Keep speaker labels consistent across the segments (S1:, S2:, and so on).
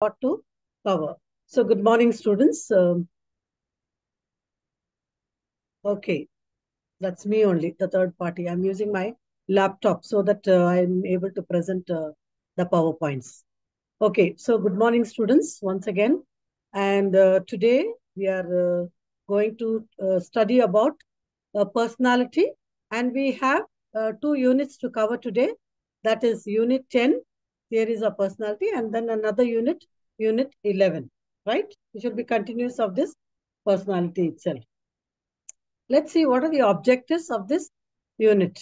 S1: lot to cover. So, good morning, students. Okay, that's me only, the third party. I'm using my laptop so that I'm able to present the PowerPoints. Okay, so good morning, students, once again. And today we are going to study about personality, and we have two units to cover today. That is Unit 10, Theories of Personality, and then another unit, Unit 11, right? We should be continuous of this personality itself. Let's see what are the objectives of this unit.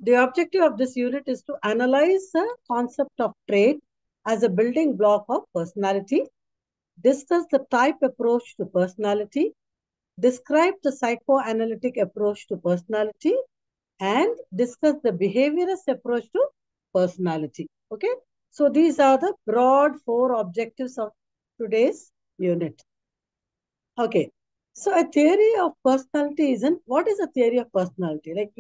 S1: The objective of this unit is to analyze the concept of trait as a building block of personality, discuss the type approach to personality, describe the psychoanalytic approach to personality, and discuss the behaviorist approach to personality. Okay, so these are the broad four objectives of today's unit. Okay, so a theory of personality isn't, what is a theory of personality? Like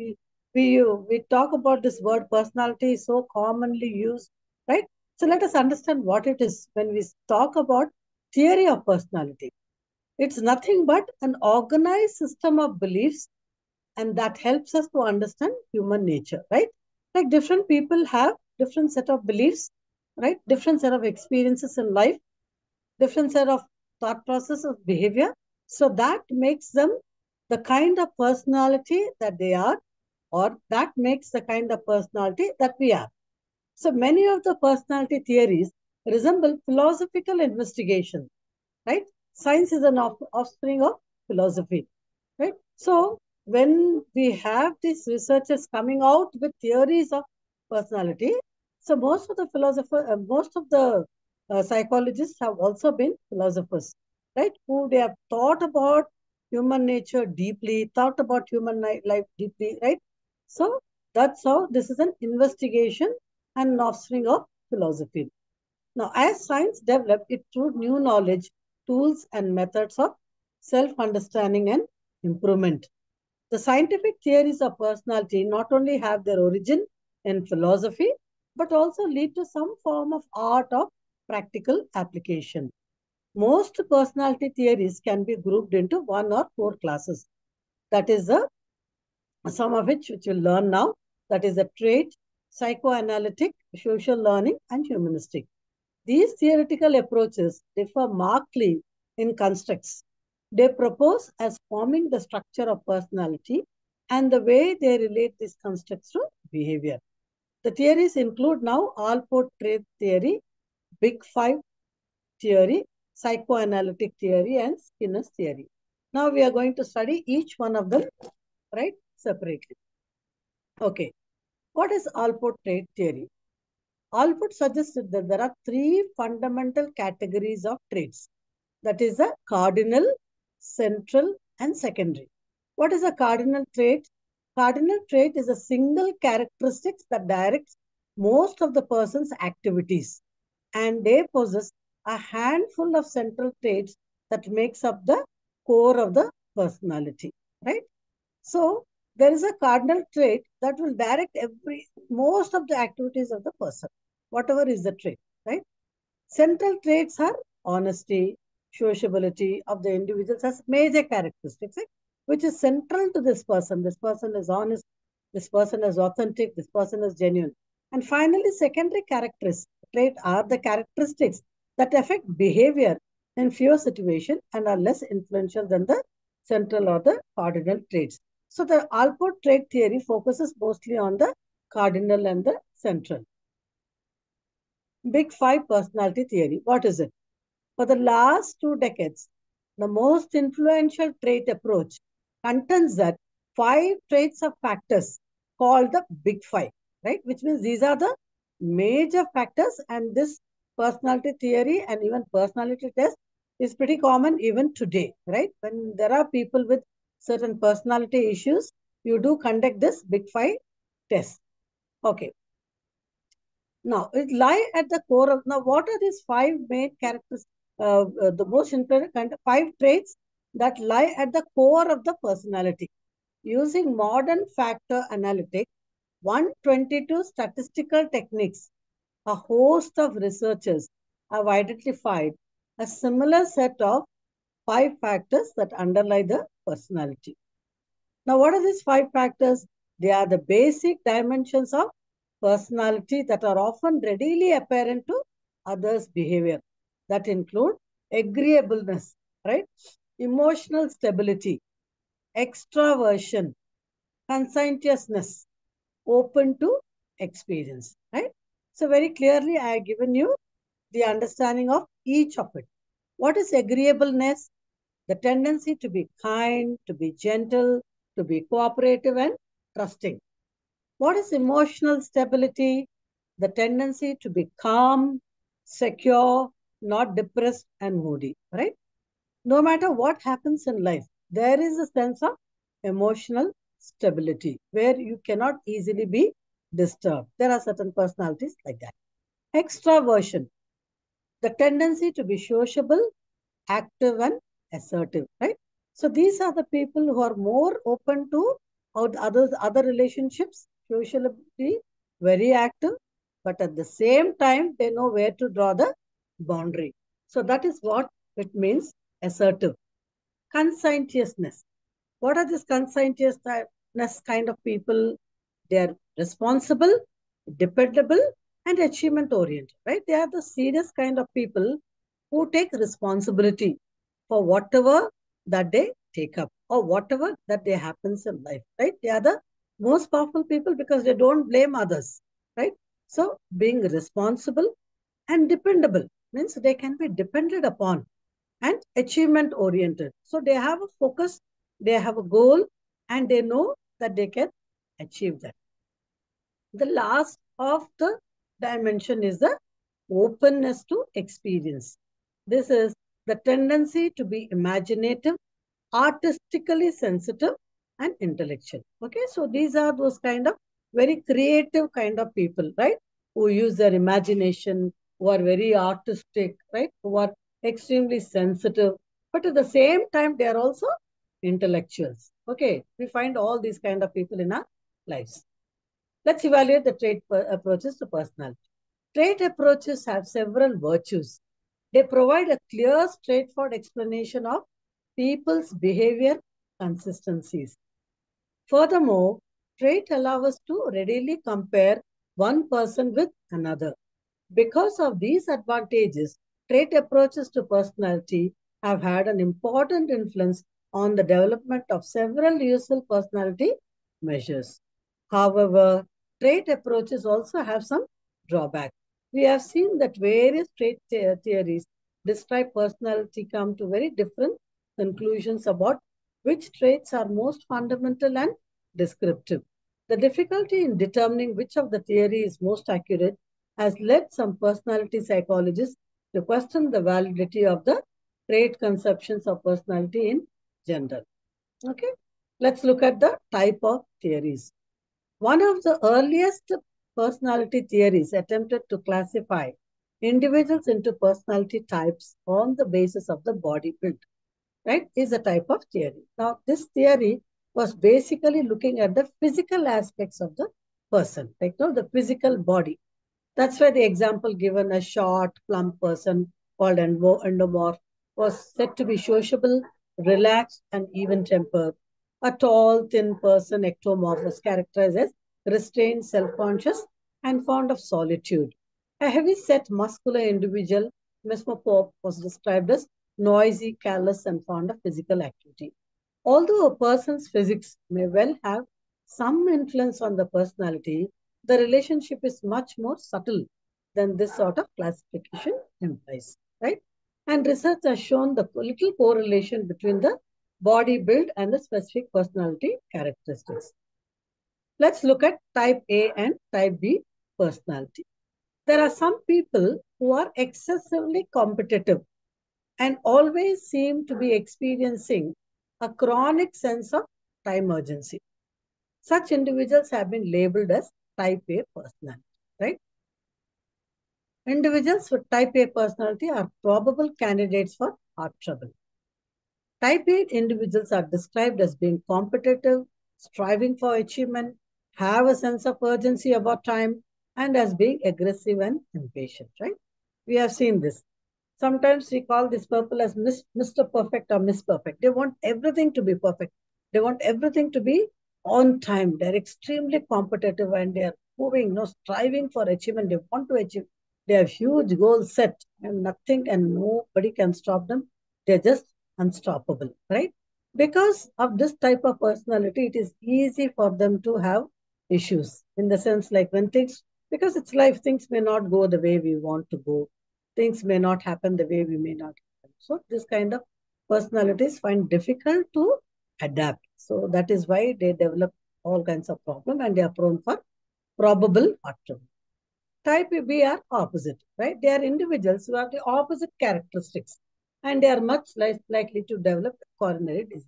S1: we talk about this word personality is so commonly used, right? So let us understand what it is when we talk about theory of personality. It's nothing but an organized system of beliefs, and that helps us to understand human nature, right? Like different people have different set of beliefs, right? Different set of experiences in life, different set of thought process of behavior. So that makes them the kind of personality that they are, or that makes the kind of personality that we are. So many of the personality theories resemble philosophical investigation, right? Science is an offspring of philosophy, right? So when we have these researchers coming out with theories of personality, so most of the psychologists have also been philosophers, right? Who they have thought about human nature deeply, thought about human life deeply, right? So that's how this is an investigation and an offspring of philosophy. Now, as science developed, it through new knowledge, tools, and methods of self-understanding and improvement. The scientific theories of personality not only have their origin in philosophy, but also lead to some form of art of practical application. Most personality theories can be grouped into one or four classes. That is some of which we'll learn now. That is a trait, psychoanalytic, social learning, and humanistic. These theoretical approaches differ markedly in constructs. They propose as forming the structure of personality and the way they relate these constructs to behavior. The theories include now Allport trait theory, Big Five theory, psychoanalytic theory, and Skinner's theory. Now we are going to study each one of them, right, separately. Okay, what is Allport trait theory? Allport suggested that there are three fundamental categories of traits. That is the cardinal, central, and secondary. What is a cardinal trait? Cardinal trait is a single characteristic that directs most of the person's activities, and they possess a handful of central traits that makes up the core of the personality, right? So there is a cardinal trait that will direct most of the activities of the person, whatever is the trait, right? Central traits are honesty, sociability of the individuals as major characteristics, right? Which is central to this person. This person is honest, this person is authentic, this person is genuine. And finally, secondary characteristics trait are the characteristics that affect behavior in fewer situations and are less influential than the central or the cardinal traits. So the Allport trait theory focuses mostly on the cardinal and the central. Big Five personality theory. What is it? For the last 2 decades, the most influential trait approach contends that five traits of factors called the Big Five, right? Which means these are the major factors, and this personality theory and even personality test is pretty common even today, right? When there are people with certain personality issues, you do conduct this Big Five test. Okay. Now, it lie at the core of, now what are these five main characters, the most important kind of five traits that lie at the core of the personality? Using modern factor analytic, 122 statistical techniques, a host of researchers have identified a similar set of 5 factors that underlie the personality. Now, what are these 5 factors? They are the basic dimensions of personality that are often readily apparent to others' behavior. That include agreeableness, right? Emotional stability, extraversion, conscientiousness, open to experience, right? So very clearly, I have given you the understanding of each of it. What is agreeableness? The tendency to be kind, to be gentle, to be cooperative and trusting. What is emotional stability? The tendency to be calm, secure, not depressed and moody, right? No matter what happens in life, there is a sense of emotional stability where you cannot easily be disturbed. There are certain personalities like that. Extraversion, the tendency to be sociable, active and assertive, right? So these are the people who are more open to other relationships, socially very active, but at the same time, they know where to draw the boundary. So that is what it means, assertive. Conscientiousness. What are these conscientiousness kind of people? They are responsible, dependable, and achievement oriented, right? They are the serious kind of people who take responsibility for whatever that they take up or whatever that they happens in life, right? They are the most powerful people because they don't blame others, right? So being responsible and dependable means they can be depended upon and achievement oriented. So they have a focus, they have a goal, and they know that they can achieve that. The last of the dimension is the openness to experience. This is the tendency to be imaginative, artistically sensitive, and intellectual. Okay, so these are those kind of very creative kind of people, right? Who use their imagination, who are very artistic, right? Who are extremely sensitive, but at the same time, they are also intellectuals. Okay, we find all these kind of people in our lives. Let's evaluate the trait approaches to personality. Trait approaches have several virtues. They provide a clear, straightforward explanation of people's behavior consistencies. Furthermore, trait allow us to readily compare one person with another. Because of these advantages, trait approaches to personality have had an important influence on the development of several useful personality measures. However, trait approaches also have some drawbacks. We have seen that various trait theories describe personality come to very different conclusions about which traits are most fundamental and descriptive. The difficulty in determining which of the theory is most accurate has led some personality psychologists to question the validity of the trait conceptions of personality in general. Okay, let's look at the type of theories. One of the earliest personality theories attempted to classify individuals into personality types on the basis of the body build, right, is a type of theory. Now, this theory was basically looking at the physical aspects of the person, like the physical body. That's why the example given, a short, plump person called endomorph was said to be sociable, relaxed, and even tempered. A tall, thin person, ectomorph, was characterized as restrained, self-conscious, and fond of solitude. A heavy-set, muscular individual, mesmopop, was described as noisy, careless, and fond of physical activity. Although a person's physics may well have some influence on the personality, the relationship is much more subtle than this sort of classification implies, right? And research has shown the little correlation between the body build and the specific personality characteristics. Let's look at type A and type B personality. There are some people who are excessively competitive and always seem to be experiencing a chronic sense of time urgency. Such individuals have been labeled as type A personality, right? Individuals with type A personality are probable candidates for heart trouble. Type A individuals are described as being competitive, striving for achievement, have a sense of urgency about time, and as being aggressive and impatient, right? We have seen this. Sometimes we call this people as Mr. Perfect or Miss Perfect. They want everything to be perfect. They want everything to be on time. They're extremely competitive and they're moving, striving for achievement. They want to achieve. They have huge goals set and nothing and nobody can stop them. They're just unstoppable, right? Because of this type of personality, it is easy for them to have issues in the sense like when things, because it's life, things may not go the way we want to go, things may not happen the way we may not happen. So this kind of personalities find difficult to adapt. So that is why they develop all kinds of problem and they are prone for probable outcome. Type B are opposite, right? They are individuals who have the opposite characteristics and they are much less likely to develop coronary disease.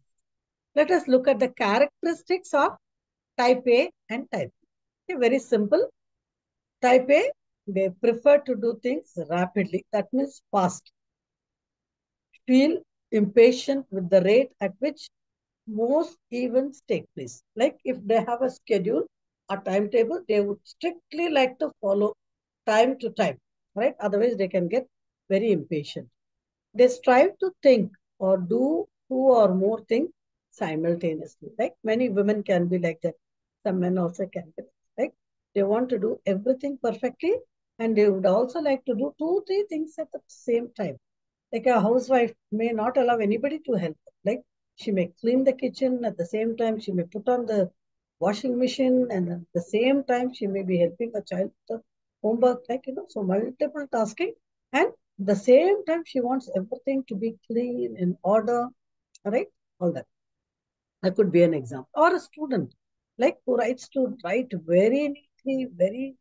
S1: Let us look at the characteristics of type A and type B. Okay, very simple. Type A, they prefer to do things rapidly. That means fast. Feel impatient with the rate at which most events take place. Like if they have a schedule, a timetable, they would strictly like to follow time to time, right? Otherwise, they can get very impatient. They strive to think or do two or more things simultaneously. Like many women can be like that. Some men also can be like they want to do everything perfectly and they would also like to do two, three things at the same time. Like a housewife may not allow anybody to help her. Like she may clean the kitchen at the same time, she may put on the washing machine, and at the same time, she may be helping a child with the homework, so multiple tasking. And at the same time, she wants everything to be clean, in order, right? All that. That could be an example. Or a student, like who writes to write very neatly, very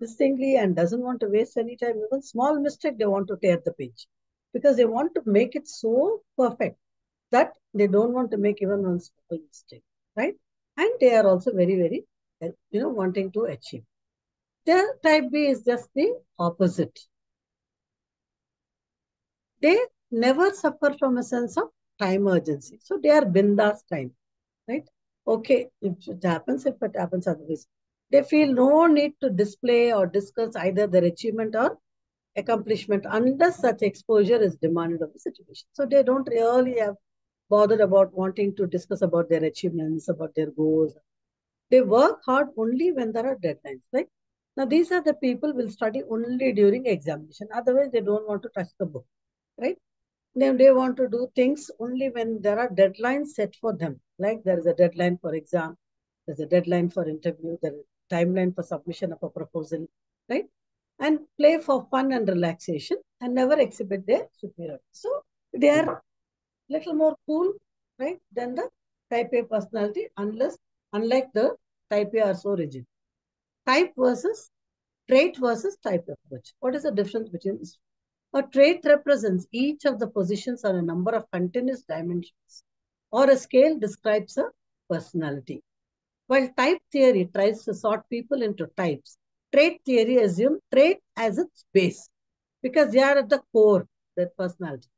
S1: distinctly, and doesn't want to waste any time. Even small mistake, they want to tear the page because they want to make it so perfect that they don't want to make even one small mistake, right? And they are also very, very, wanting to achieve. The type B is just the opposite. They never suffer from a sense of time urgency. So they are bindas time, right? Okay, if it happens otherwise. They feel no need to display or discuss either their achievement or accomplishment unless such exposure is demanded of the situation. So they don't really have bothered about wanting to discuss about their achievements, about their goals. They work hard only when there are deadlines. Like now, these are the people will study only during examination. Otherwise, they don't want to touch the book, right? Then they want to do things only when there are deadlines set for them. Like there is a deadline for exam, there's a deadline for interview, there is a timeline for submission of a proposal, right? And play for fun and relaxation and never exhibit their superiority. So they are little more cool, right, than the type A personality, unlike the type A are so rigid. Type versus trait versus type approach. What is the difference between this? A trait represents each of the positions on a number of continuous dimensions, or a scale describes a personality. While type theory tries to sort people into types, trait theory assumes trait as its base because they are at the core of their personality.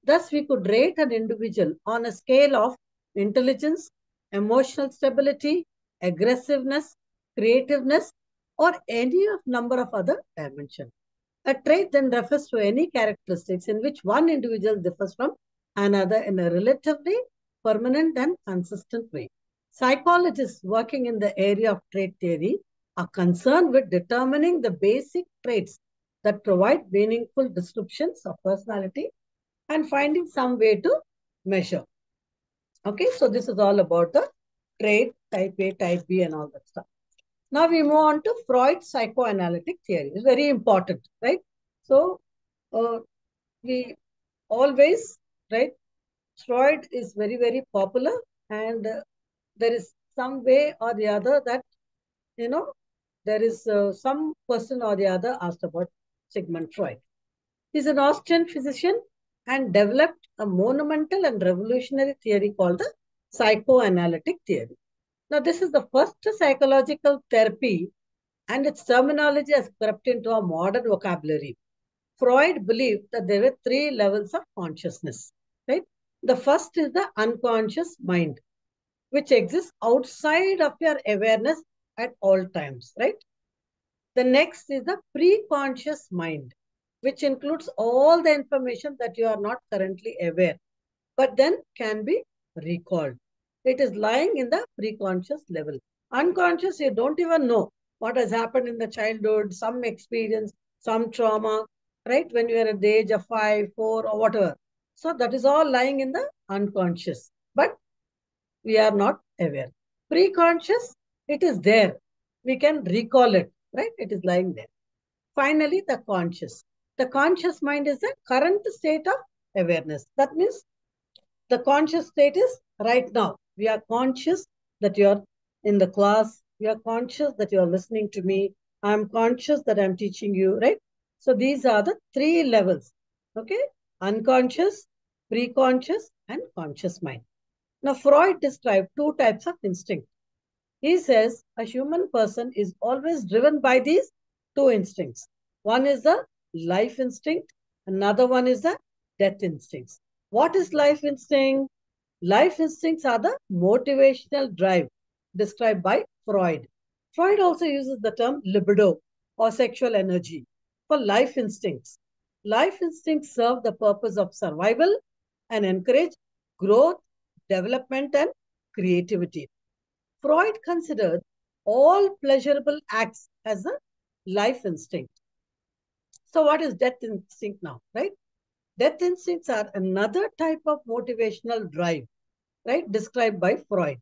S1: Thus, we could rate an individual on a scale of intelligence, emotional stability, aggressiveness, creativeness, or any of number of other dimensions. A trait then refers to any characteristics in which one individual differs from another in a relatively permanent and consistent way. Psychologists working in the area of trait theory are concerned with determining the basic traits that provide meaningful descriptions of personality and finding some way to measure. Okay, so this is all about the trait, type A, type B, and all that stuff. Now we move on to Freud's psychoanalytic theory. It's very important, right? So we always, right? Freud is very, very popular, and there is some way or the other that, you know, there is some person or the other asked about Sigmund Freud. He's an Austrian physician and developed a monumental and revolutionary theory called the psychoanalytic theory. Now, this is the first psychological therapy and its terminology has crept into our modern vocabulary. Freud believed that there were three levels of consciousness, right? The first is the unconscious mind, which exists outside of your awareness at all times, right? The next is the pre-conscious mind, which includes all the information that you are not currently aware, but then can be recalled. It is lying in the preconscious level. Unconscious, you don't even know what has happened in the childhood, some experience, some trauma, right? When you are at the age of 5, 4, or whatever. So that is all lying in the unconscious, but we are not aware. Preconscious, it is there. We can recall it, right? It is lying there. Finally, the conscious. The conscious mind is the current state of awareness. That means the conscious state is right now. We are conscious that you are in the class. We are conscious that you are listening to me. I am conscious that I am teaching you, right? So these are the three levels. Okay? Unconscious, preconscious, and conscious mind. Now, Freud described two types of instinct. He says a human person is always driven by these two instincts. One is the life instinct, another one is the death instincts. What is life instinct? Life instincts are the motivational drive described by Freud. Freud also uses the term libido or sexual energy for life instincts. Life instincts serve the purpose of survival and encourage growth, development, and creativity. Freud considered all pleasurable acts as a life instinct. So, what is death instinct now, right? Death instincts are another type of motivational drive, right? Described by Freud.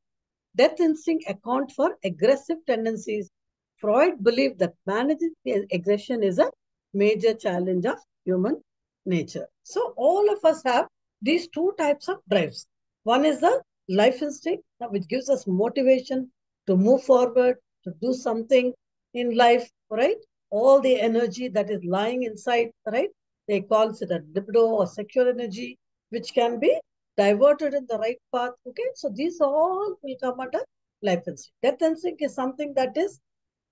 S1: Death instinct account for aggressive tendencies. Freud believed that managing aggression is a major challenge of human nature. So all of us have these two types of drives. One is the life instinct, which gives us motivation to move forward, to do something in life, right? All the energy that is lying inside, right? They call it a libido or sexual energy, which can be diverted in the right path. Okay, so these all will come under life instinct. Death instinct is something that is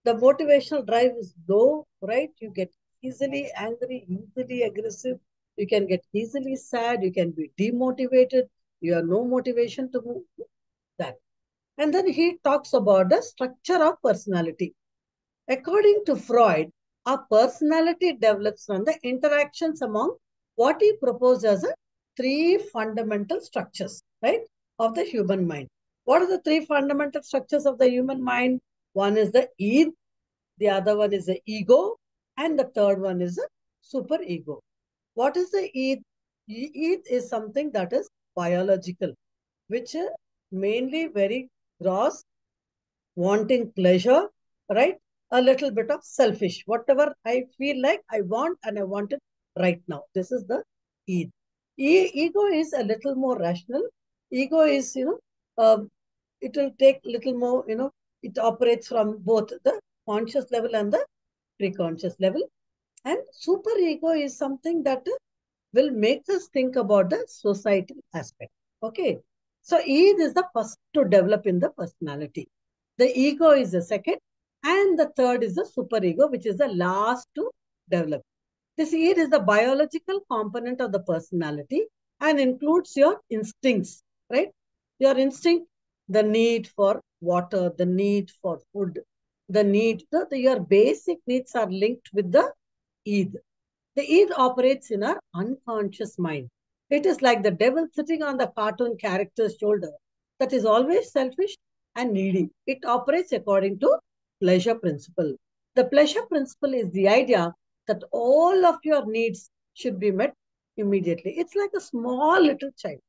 S1: the motivational drive is low, right? You get easily angry, easily aggressive. You can get easily sad. You can be demotivated. You have no motivation to move that. And then he talks about the structure of personality. According to Freud, our personality develops from the interactions among what he proposed as a three fundamental structures, right, of the human mind. What are the three fundamental structures of the human mind? One is the id, the other one is the ego, and the third one is the superego. What is the id? Id is something that is biological, which is mainly very gross, wanting pleasure, right? A little bit of selfish. Whatever I feel like I want and I want it right now. This is the id. Ego is a little more rational. Ego is, it will take little more, it operates from both the conscious level and the preconscious level. And super ego is something that will make us think about the societal aspect. Okay. So id is the first to develop in the personality. The ego is the second, and the third is the superego, which is the last to develop. This id is the biological component of the personality and includes your instincts, right? Your instinct, the need for water, the need for food, the need, your basic needs are linked with the id. The id operates in our unconscious mind. It is like the devil sitting on the cartoon character's shoulder that is always selfish and needy. It operates according to pleasure principle. The pleasure principle is the idea that all of your needs should be met immediately. It's like a small little child,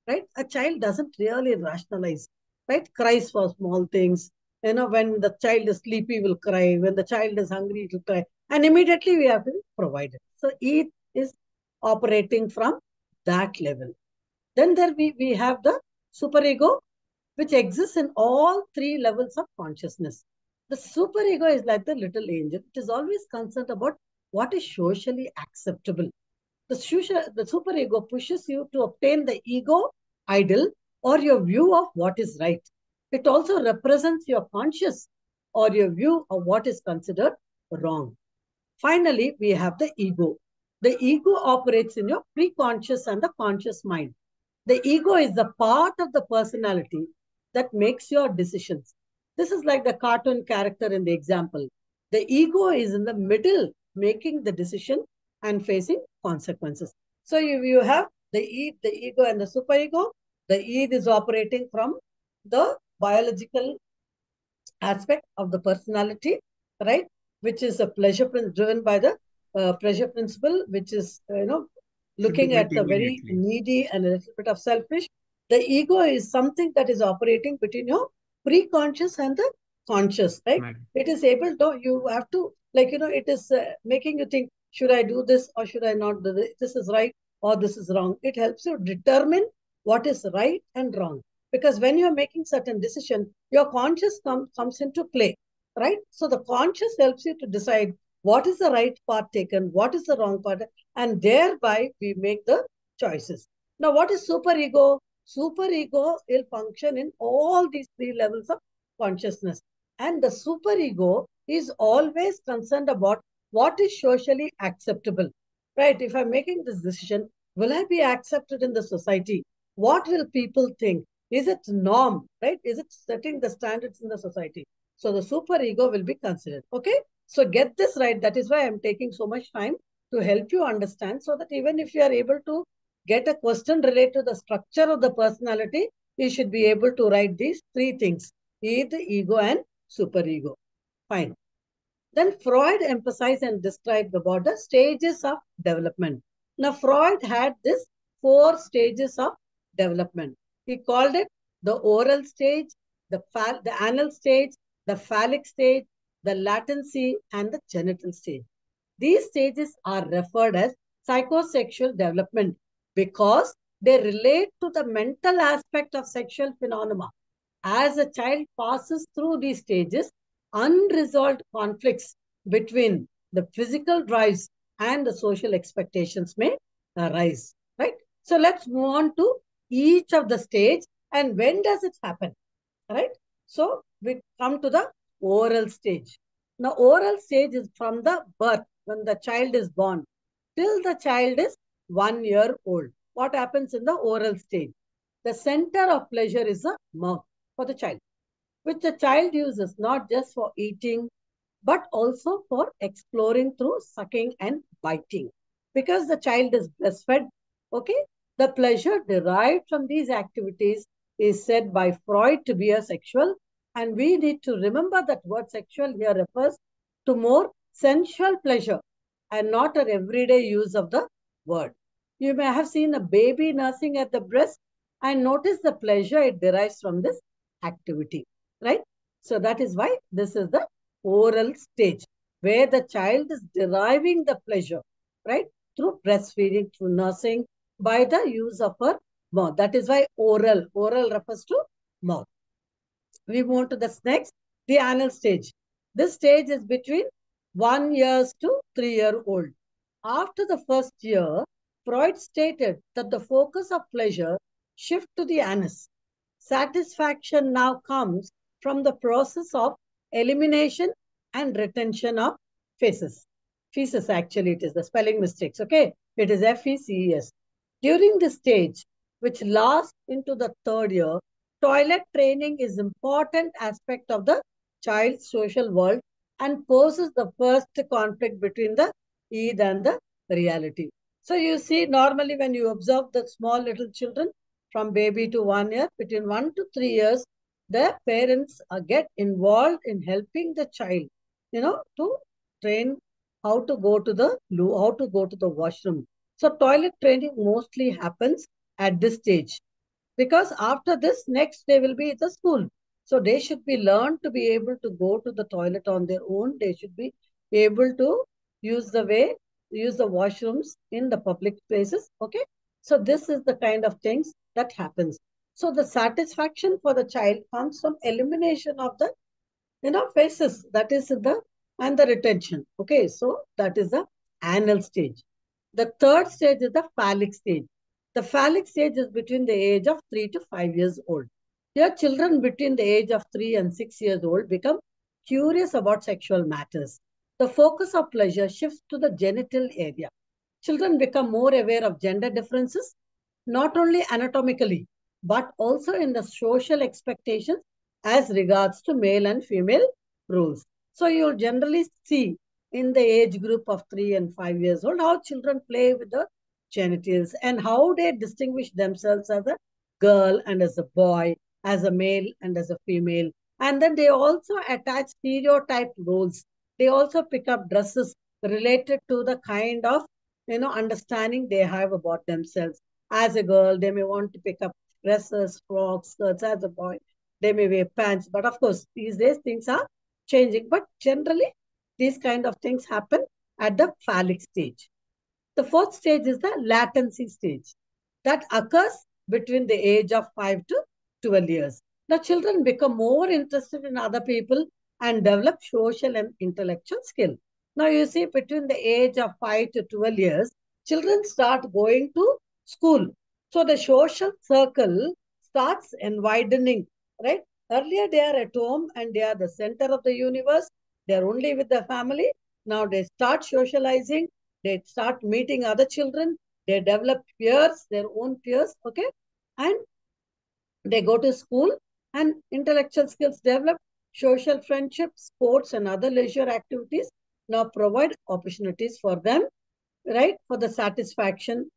S1: right? A child doesn't really rationalize, right? Cries for small things. When the child is sleepy, will cry. When the child is hungry, it will cry. And immediately we have to provide it. So it is operating from that level. Then we have the superego, which exists in all three levels of consciousness. The superego is like the little angel. It is always concerned about what is socially acceptable. The superego pushes you to obtain the ego ideal or your view of what is right. It also represents your conscious or your view of what is considered wrong. Finally, we have the ego. The ego operates in your preconscious and the conscious mind. The ego is the part of the personality that makes your decisions. This is like the cartoon character in the example. The ego is in the middle, making the decision and facing consequences. So you have the ego and the superego. The id is operating from the biological aspect of the personality, right? Which is a pleasure driven by the pleasure principle, which is
S2: Should be
S1: looking
S2: met
S1: at the very
S2: immediately.
S1: needy and a little bit of selfish. The ego is something that is operating between your pre-conscious and the conscious, right?
S2: Right.
S1: It is able to, you have to, like, it is making you think, should I do this or should I not do this? This is right or this is wrong. It helps you determine what is right and wrong. Because when you're making certain decision, your conscious comes into play, right? So the conscious helps you to decide what is the right path taken, what is the wrong path, and thereby we make the choices. Now, what is superego? Superego will function in all these three levels of consciousness. And the superego is always concerned about what is socially acceptable, right? If I'm making this decision, will I be accepted in the society? What will people think? Is it norm, right? Is it setting the standards in the society? So the superego will be considered. Okay. So get this right. That is why I'm taking so much time to help you understand, so that even if you are able to get a question related to the structure of the personality, you should be able to write these three things: id, ego, and superego. Fine. Then Freud emphasized and described about the stages of development. Now, Freud had this four stages of development. He called it the oral stage, the anal stage, the phallic stage, the latency, and the genital stage. These stages are referred as psychosexual development because they relate to the mental aspect of sexual phenomena. As a child passes through these stages, unresolved conflicts between the physical drives and the social expectations may arise, right? So let's move on to each of the stage and when does it happen, right? So we come to the oral stage. Now, oral stage is from the birth, when the child is born, till the child is 1 year old. What happens in the oral stage? The center of pleasure is the mouth for the child, which the child uses not just for eating, but also for exploring through sucking and biting. Because the child is breastfed, okay, the pleasure derived from these activities is said by Freud to be a sexual. And we need to remember that word sexual here refers to more sensual pleasure and not an everyday use of the word. You may have seen a baby nursing at the breast and notice the pleasure it derives from this activity, right? So that is why this is the oral stage where the child is deriving the pleasure, right? Through breastfeeding, through nursing, by the use of her mouth. That is why oral. Oral refers to mouth. We move to the next, the anal stage. This stage is between 1 year to 3 year old. After the first year, Freud stated that the focus of pleasure shift to the anus. Satisfaction now comes from the process of elimination and retention of feces. Feces, actually, it is the spelling mistakes, okay? It is FECES. During this stage, which lasts into the third year, toilet training is important aspect of the child's social world and poses the first conflict between the id and the reality. So you see, normally when you observe the small little children from baby to 1 year, between 1 to 3 years, the parents get involved in helping the child, to train how to go to the loo, how to go to the washroom. So toilet training mostly happens at this stage, because after this next they will be at the school, so they should be learned to be able to go to the toilet on their own. They should be able to use the way use the washrooms in the public places, okay? So this is the kind of things that happens. So the satisfaction for the child comes from elimination of the faces, that is the and the retention, okay? So that is the anal stage. The third stage is the phallic stage. The phallic stage is between the age of 3 to 5 years old. Here, children between the age of 3 and 6 years old become curious about sexual matters. The focus of pleasure shifts to the genital area. Children become more aware of gender differences, not only anatomically, but also in the social expectations as regards to male and female roles. So you'll generally see in the age group of 3 and 5 years old, how children play with the genitals and how they distinguish themselves as a girl and as a boy, as a male and as a female. And then they also attach stereotype roles. They also pick up dresses related to the kind of, understanding they have about themselves. As a girl, they may want to pick up dresses, frocks, skirts. As a boy, they may wear pants. But of course, these days things are changing. But generally, these kind of things happen at the phallic stage. The fourth stage is the latency stage that occurs between the age of 5 to 12 years. Now, children become more interested in other people and develop social and intellectual skill. Now, you see, between the age of 5 to 12 years, children start going to school. So, the social circle starts widening, right? Earlier, they are at home and they are the center of the universe. They are only with the family. Now, they start socializing. They start meeting other children. They develop peers, their own peers, okay? And they go to school and intellectual skills develop, social friendships, sports, and other leisure activities now provide opportunities for them, right, for the satisfaction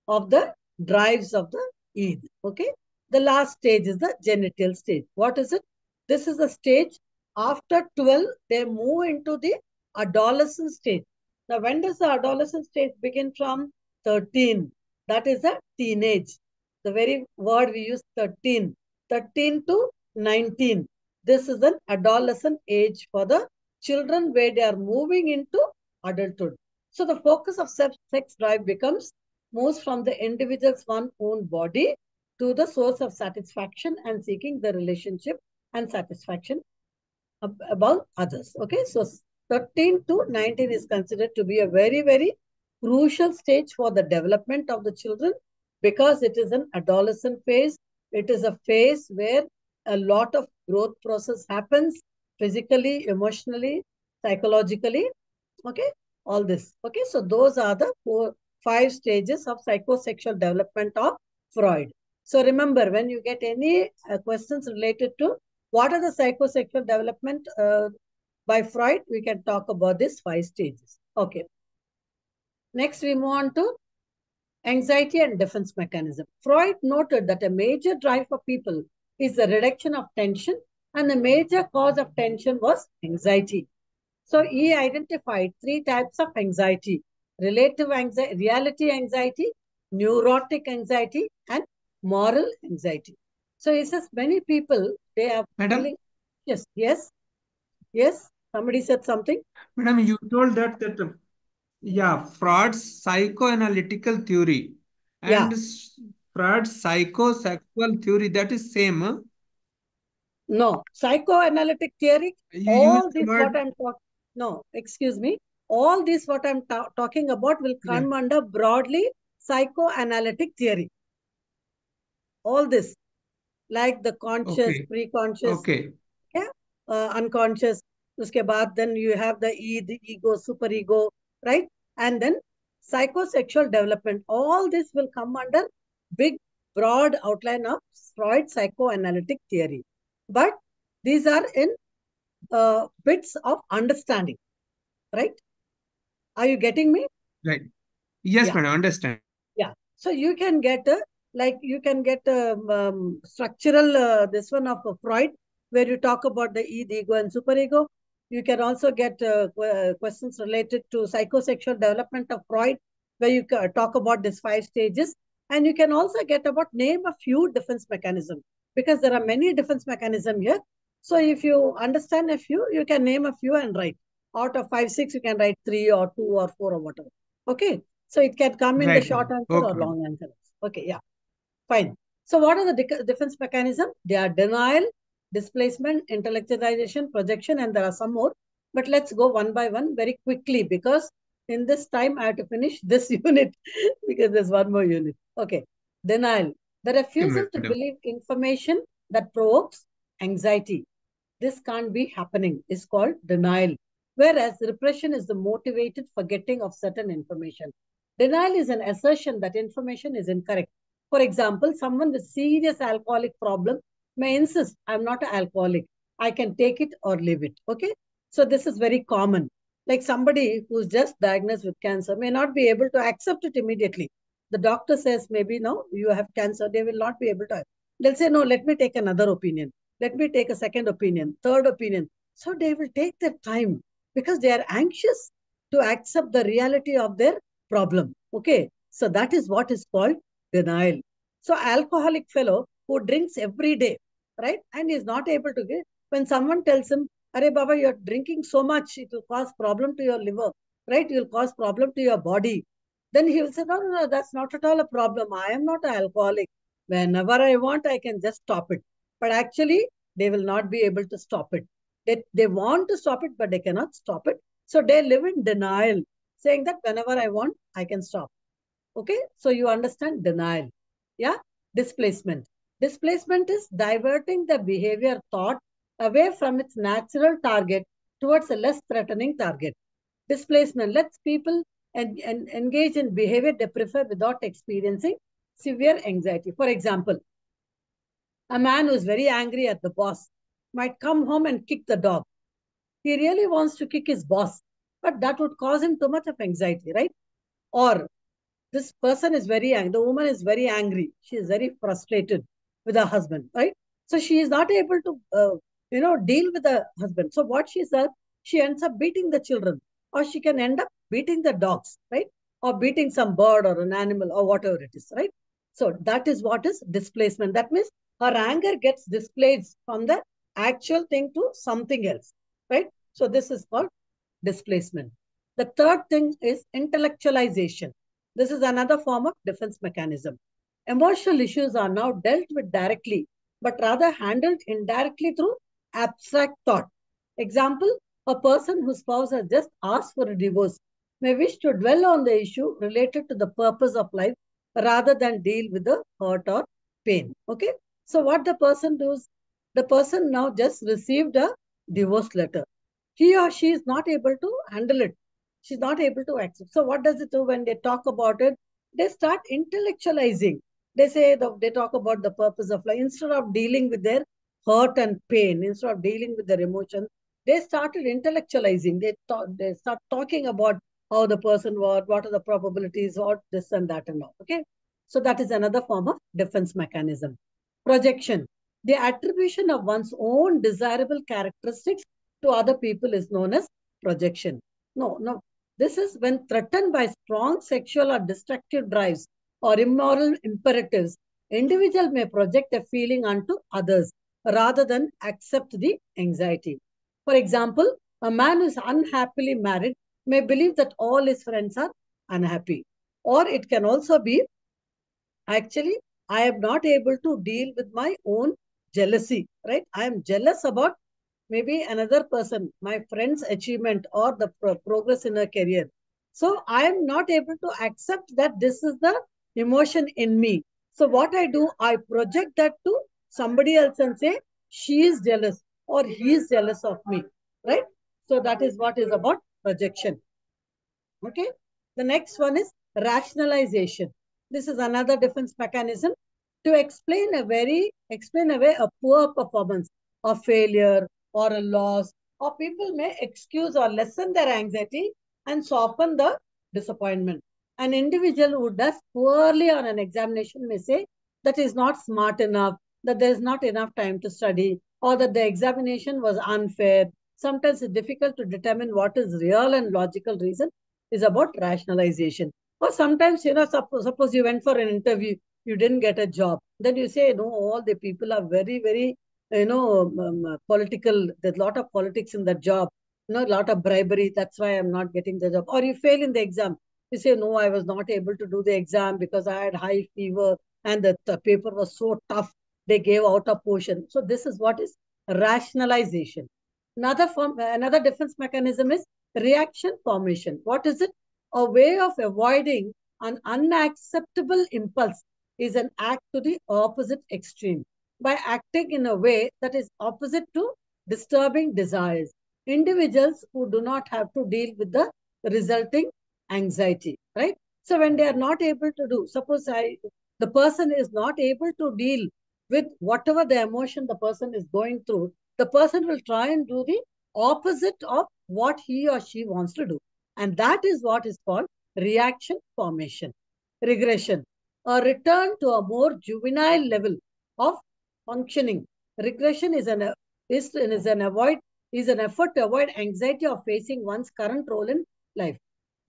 S1: of the drives of the Eid. Okay. The last stage is the genital stage. What is it? This is the stage after 12, they move into the adolescent stage. Now, when does the adolescent stage begin from? 13. That is the teenage. The very word we use, 13. 13 to 19. This is an adolescent age for the children where they are moving into adulthood. So the focus of sex drive moves from the individual's one own body to the source of satisfaction and seeking the relationship and satisfaction about others. Okay, so 13 to 19 is considered to be a very, very crucial stage for the development of the children because it is an adolescent phase. It is a phase where a lot of growth process happens physically, emotionally, psychologically. Okay, all this. Okay, so those are the 5 stages of psychosexual development of Freud. So remember, when you get any questions related to what are the psychosexual development by Freud, we can talk about these 5 stages. Okay. Next, we move on to anxiety and defense mechanism. Freud noted that a major drive for people is the reduction of tension, and the major cause of tension was anxiety. So he identified 3 types of anxiety: relative anxiety, reality anxiety, neurotic anxiety, and moral anxiety. So he says many people, they are feeling,
S2: Madam,
S1: yes, somebody said something.
S2: madam, you told that yeah, Freud's psychoanalytical theory
S1: Yeah,
S2: and Freud's psychosexual theory, that is same.
S1: no, psychoanalytic theory,
S2: You use
S1: all
S2: the
S1: this what
S2: word,
S1: I'm talking, no, excuse me, all this what I'm talking about will
S2: yeah.
S1: come under broadly psychoanalytic theory. All this, like the conscious,
S2: Okay,
S1: pre-conscious,
S2: okay.
S1: yeah, unconscious. Uske baad, then you have the the ego, super ego, right? And then psychosexual development. All this will come under big, broad outline of Freud psychoanalytic theory. But these are in bits of understanding, right? Are you getting me?
S2: Right. Yes,
S1: Yeah.
S2: madam, understand.
S1: Yeah. So you can get a, structural this one of Freud where you talk about the ego and superego. You can also get questions related to psychosexual development of Freud where you talk about these 5 stages. And you can also get about name a few defense mechanism because there are many defense mechanism here. So if you understand a few, you can name a few and write. Out of 5, 6, you can write 3 or 2 or 4 or whatever. Okay. So it can come in the
S2: Right,
S1: short
S2: madam.
S1: answer or
S2: Okay, madam.
S1: long answer. Okay, yeah, fine. So what are the defense mechanism? They are denial, displacement, intellectualization, projection, and there are some more. But let's go one by one very quickly because in this time I have to finish this unit because there's one more unit. Okay, denial. The
S2: Okay,
S1: refusal to
S2: madam.
S1: believe information that provokes anxiety. This can't be happening is called denial. Whereas repression is the motivated forgetting of certain information. Denial is an assertion that information is incorrect. For example, someone with serious alcoholic problem may insist, I'm not an alcoholic. I can take it or leave it. Okay. So this is very common. Like somebody who's just diagnosed with cancer may not be able to accept it immediately. The doctor says, maybe no, you have cancer. They will not be able to. They'll say, no, let me take another opinion. Let me take a second opinion, third opinion. So they will take their time because they are anxious to accept the reality of their problem. Okay. So that is what is called denial. So alcoholic fellow who drinks every day, right? And is not able to get, when someone tells him, Arey Baba, you're drinking so much, it will cause problem to your liver, right? It will cause problem to your body. Then he will say, no, no, no, that's not at all a problem. I am not an alcoholic. Whenever I want, I can just stop it. But actually, they will not be able to stop it. They want to stop it, but they cannot stop it. So they live in denial, saying that whenever I want, I can stop. Okay, so you understand denial. Yeah, displacement. Displacement is diverting the behavior thought away from its natural target towards a less threatening target. Displacement lets people engage in behavior they prefer without experiencing severe anxiety. For example, a man who is very angry at the boss might come home and kick the dog. He really wants to kick his boss, but that would cause him too much of anxiety, right? Or this person is very angry. The woman is very angry. She is very frustrated with her husband, right? So she is not able to, deal with the husband. So what she does, she ends up beating the children, or she can end up beating the dogs, right? Or beating some bird or an animal or whatever it is, right? So that is what is displacement. That means her anger gets displaced from the actual thing to something else, right? So this is called displacement. The third thing is intellectualization. This is another form of defense mechanism. Emotional issues are now dealt with directly, but rather handled indirectly through abstract thought. Example, a person whose spouse has just asked for a divorce may wish to dwell on the issue related to the purpose of life rather than deal with the hurt or pain. Okay. So what the person does, the person now just received a divorce letter. He or she is not able to handle it. She's not able to accept. So what does it do when they talk about it? They start intellectualizing. They say they talk about the purpose of life instead of dealing with their hurt and pain, instead of dealing with their emotions. They started intellectualizing. They start talking about how the person was, what are the probabilities, what this and that and all. Okay, so that is another form of defense mechanism. Projection. The attribution of one's own desirable characteristics to other people is known as projection. No, no. This is when threatened by strong sexual or destructive drives or immoral imperatives, individual may project a feeling onto others rather than accept the anxiety. For example, a man who is unhappily married may believe that all his friends are unhappy. Or it can also be, actually, I am not able to deal with my own jealousy, right? I am jealous about maybe another person, my friend's achievement or the progress in her career. So I am not able to accept that this is the emotion in me. So what I do, I project that to somebody else and say, she is jealous or he is jealous of me, right? So that is what is about projection. Okay. The next one is rationalization. This is another defense mechanism to explain away a poor performance or failure or a loss, or people may excuse or lessen their anxiety and soften the disappointment. An individual who does poorly on an examination may say that is not smart enough, that there is not enough time to study, or that the examination was unfair. Sometimes it's difficult to determine what is real and logical reason is about rationalization. Or sometimes, suppose you went for an interview, you didn't get a job. Then you say, no, all the people are very, very, political. There's a lot of politics in that job, a lot of bribery. That's why I'm not getting the job. Or you fail in the exam. You say, no, I was not able to do the exam because I had high fever and the paper was so tough. They gave out a portion. So this is what is rationalization. Another defense mechanism is reaction formation. What is it? A way of avoiding an unacceptable impulse is an act to the opposite extreme by acting in a way that is opposite to disturbing desires. Individuals who do not have to deal with the resulting anxiety, right? So when they are not able to do, the person is not able to deal with whatever the emotion the person is going through, the person will try and do the opposite of what he or she wants to do. And that is what is called reaction formation, regression, a return to a more juvenile level of functioning. Regression is an effort to avoid anxiety of facing one's current role in life.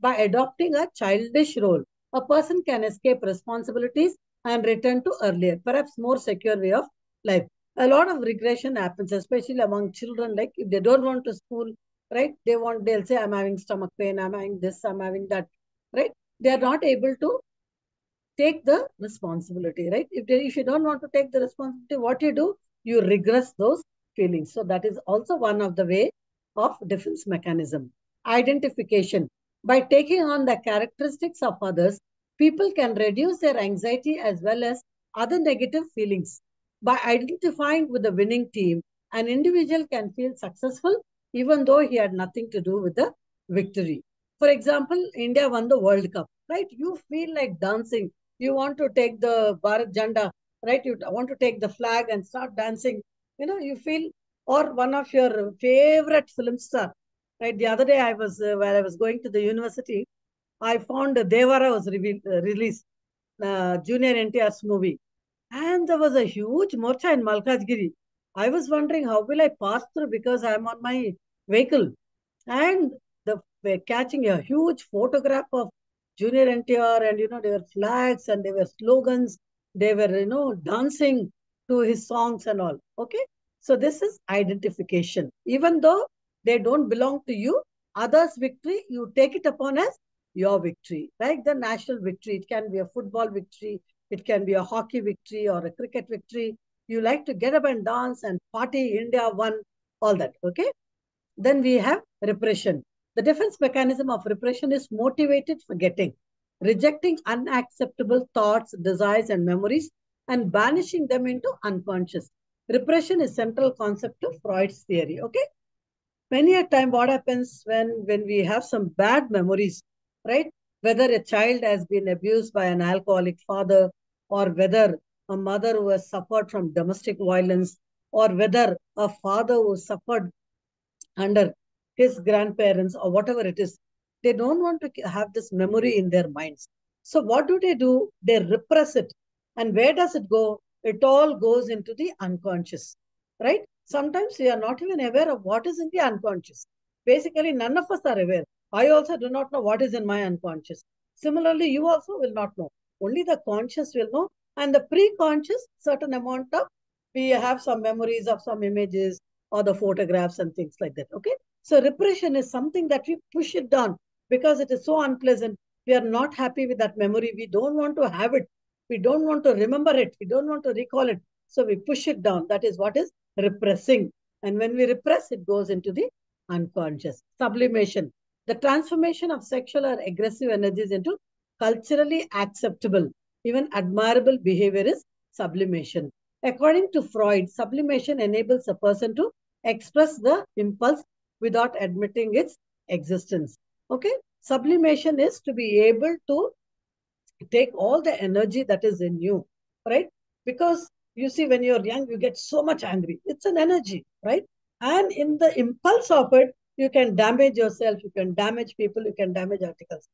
S1: By adopting a childish role, a person can escape responsibilities and return to earlier, perhaps more secure way of life. A lot of regression happens, especially among children. Like if they don't want to school, right? They'll say, I'm having stomach pain, I'm having this, I'm having that, right? They are not able to take the responsibility, right? If you don't want to take the responsibility, what you do, you regress those feelings. So that is also one of the way of defense mechanism. Identification. By taking on the characteristics of others, people can reduce their anxiety as well as other negative feelings. By identifying with the winning team, an individual can feel successful even though he had nothing to do with the victory. For example, India won the World Cup, right? You feel like dancing, you want to take the Bharat Janda, right? You want to take the flag and start dancing. You feel, or one of your favorite film star, right? The other day while I was going to the university, I found Devara was released, Junior NTR's movie. And there was a huge morcha in Malkajgiri. I was wondering how will I pass through because I'm on my vehicle. And we're catching a huge photograph of Junior NTR, and there were flags and there were slogans. They were dancing to his songs and all. Okay, so this is identification. Even though they don't belong to you, others' victory, you take it upon as your victory, like the national victory. It can be a football victory, it can be a hockey victory or a cricket victory. You like to get up and dance and party. India won, all that. Okay. Then we have repression. The defense mechanism of repression is motivated forgetting, rejecting unacceptable thoughts, desires, and memories, and banishing them into unconscious. Repression is central concept of Freud's theory. Okay. Many a time, what happens when we have some bad memories, right? Whether a child has been abused by an alcoholic father, or whether a mother who has suffered from domestic violence, or whether a father who suffered under his grandparents or whatever it is, they don't want to have this memory in their minds. So what do? They repress it. And where does it go? It all goes into the unconscious, right? Sometimes we are not even aware of what is in the unconscious. Basically, none of us are aware. I also do not know what is in my unconscious. Similarly, you also will not know. Only the conscious will know. And the pre-conscious, certain amount of, we have some memories of some images, or the photographs and things like that. Okay. So repression is something that we push it down because it is so unpleasant. We are not happy with that memory. We don't want to have it. We don't want to remember it. We don't want to recall it. So we push it down. That is what is repressing. And when we repress, it goes into the unconscious. Sublimation. The transformation of sexual or aggressive energies into culturally acceptable, even admirable behavior is sublimation. According to Freud, sublimation enables a person to express the impulse without admitting its existence. Okay? Sublimation is to be able to take all the energy that is in you, right? Because you see, when you're young, you get so much angry. It's an energy, right? And in the impulse of it, you can damage yourself, you can damage people, you can damage articles.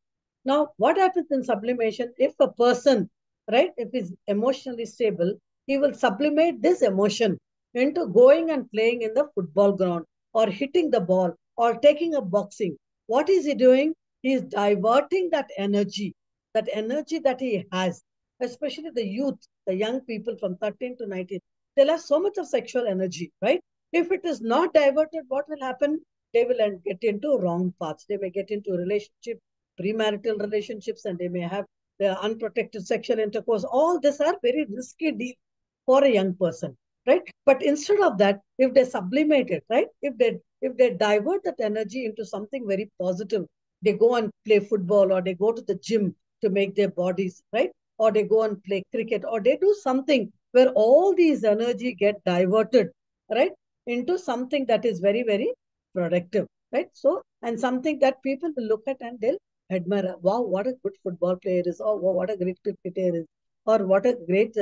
S1: Now, what happens in sublimation? If a person, right, if he's emotionally stable, he will sublimate this emotion into going and playing in the football ground, or hitting the ball, or taking a boxing. What is he doing? He is diverting that energy that he has, especially the youth, the young people from 13 to 19. They'll have so much of sexual energy, right? If it is not diverted, what will happen? They will get into wrong paths. They may get into relationship, premarital relationships, and they may have the unprotected sexual intercourse. All these are very risky deal for a young person, right? But instead of that, if they sublimate it, right? If they divert that energy into something very positive, they go and play football, or they go to the gym to make their bodies, right? Or they go and play cricket, or they do something where all these energy get diverted, right? Into something that is very, very productive, right? So, and something that people will look at and they'll admire. Wow, what a good football player is. Oh, wow, what a great cricketer is. Or what a great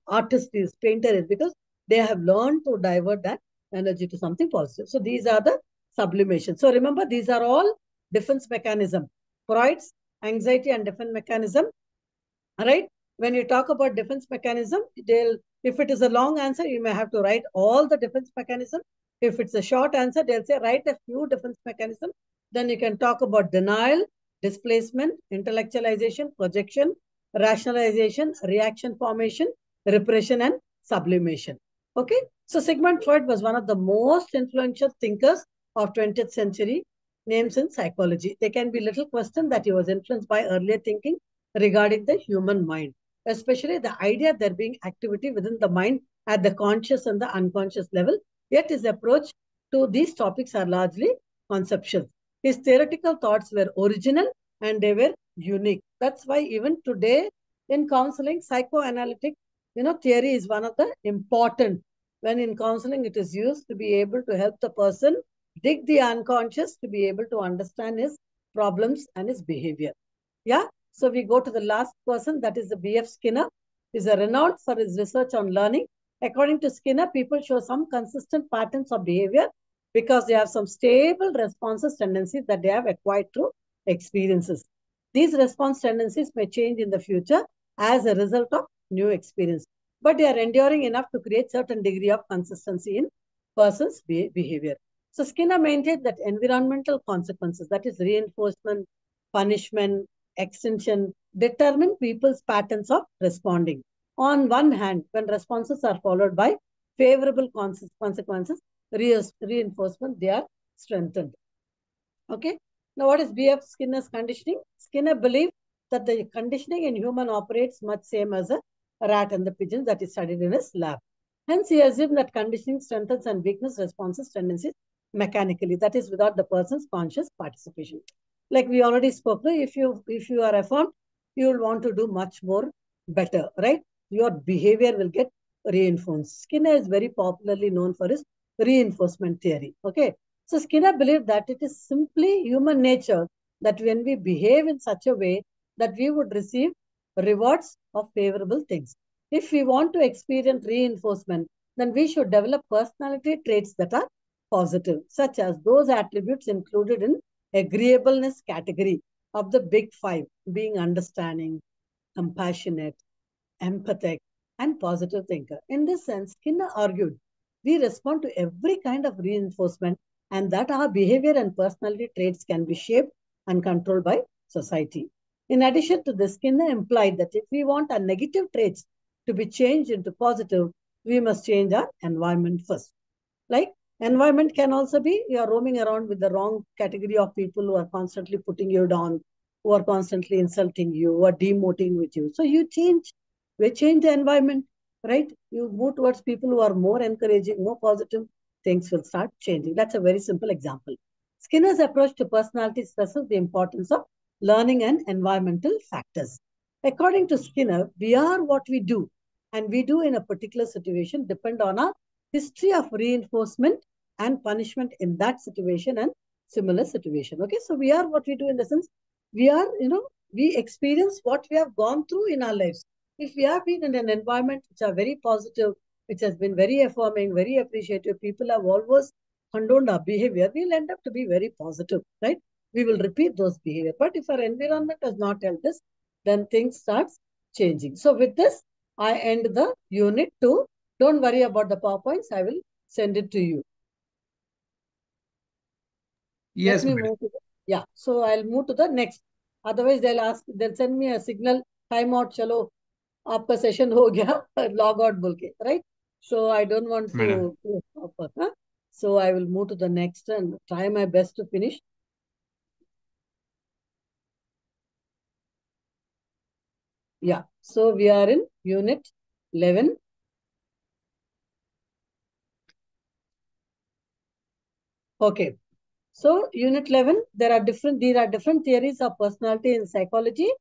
S1: artist is, painter is, because they have learned to divert that energy to something positive. So these are the sublimation. So remember, these are all defense mechanism. Freud's anxiety and defense mechanism, right? When you talk about defense mechanism, if it is a long answer, you may have to write all the defense mechanism. If it's a short answer, they'll say write a few defense mechanism. Then you can talk about denial, displacement, intellectualization, projection, rationalization, reaction formation, repression, and sublimation. Okay. So Sigmund Freud was one of the most influential thinkers of 20th century, names in psychology. There can be little question that he was influenced by earlier thinking regarding the human mind, especially the idea there being activity within the mind at the conscious and the unconscious level. Yet his approach to these topics are largely conceptual. His theoretical thoughts were original and they were unique. That's why even today in counseling, psychoanalytic, theory is one of the important. When in counseling, it is used to be able to help the person dig the unconscious to be able to understand his problems and his behavior. Yeah. So we go to the last person, that is the B.F. Skinner. He is renowned for his research on learning. According to Skinner, people show some consistent patterns of behavior because they have some stable responses tendencies that they have acquired through experiences. These response tendencies may change in the future as a result of new experience, but they are enduring enough to create certain degree of consistency in person's behavior. So Skinner maintained that environmental consequences, that is reinforcement, punishment, extension, determine people's patterns of responding. On one hand, when responses are followed by favorable consequences, reinforcement, they are strengthened. Okay. Now, what is B.F. Skinner's conditioning? Skinner believed that the conditioning in human operates much same as a rat and the pigeons that he studied in his lab. Hence, he assumed that conditioning strengthens and weakness responses tendencies mechanically, that is without the person's conscious participation. Like we already spoke, if you are affirmed, you will want to do much more better, right? Your behavior will get reinforced. Skinner is very popularly known for his reinforcement theory. Okay. So Skinner believed that it is simply human nature that when we behave in such a way that we would receive rewards of favorable things. If we want to experience reinforcement, then we should develop personality traits that are positive, such as those attributes included in agreeableness category of the big five, being understanding, compassionate, empathic, and positive thinker. In this sense, Skinner argued we respond to every kind of reinforcement and that our behavior and personality traits can be shaped and controlled by society. In addition to this, Skinner implied that if we want our negative traits to be changed into positive, we must change our environment first. Like environment can also be you are roaming around with the wrong category of people who are constantly putting you down, who are constantly insulting you, who are demoting with you. So you change the environment, right? You move towards people who are more encouraging, more positive, things will start changing. That's a very simple example. Skinner's approach to personality stresses the importance of learning and environmental factors. According to Skinner, we are what we do, and we do in a particular situation depend on our history of reinforcement and punishment in that situation and similar situation. Okay, so we are what we do in the sense we are, we experience what we have gone through in our lives. If we have been in an environment which are very positive, which has been very affirming, very appreciative, people have always condoned our behavior, we'll end up to be very positive, right? We will repeat those behavior. But if our environment does not help us, then things starts changing. So with this, I end the unit 2. Don't worry about the PowerPoints. I will send it to you.
S2: Yes,
S1: Let me move to yeah. So I'll move to the next. Otherwise, they'll send me a signal, timeout, chalo, आपका session हो गया, log out बोल के, right? So I don't want to stop it, huh? So I will move to the next and try my best to finish. Yeah. So we are in unit 11. Okay. So unit 11, there are different theories of personality in psychology.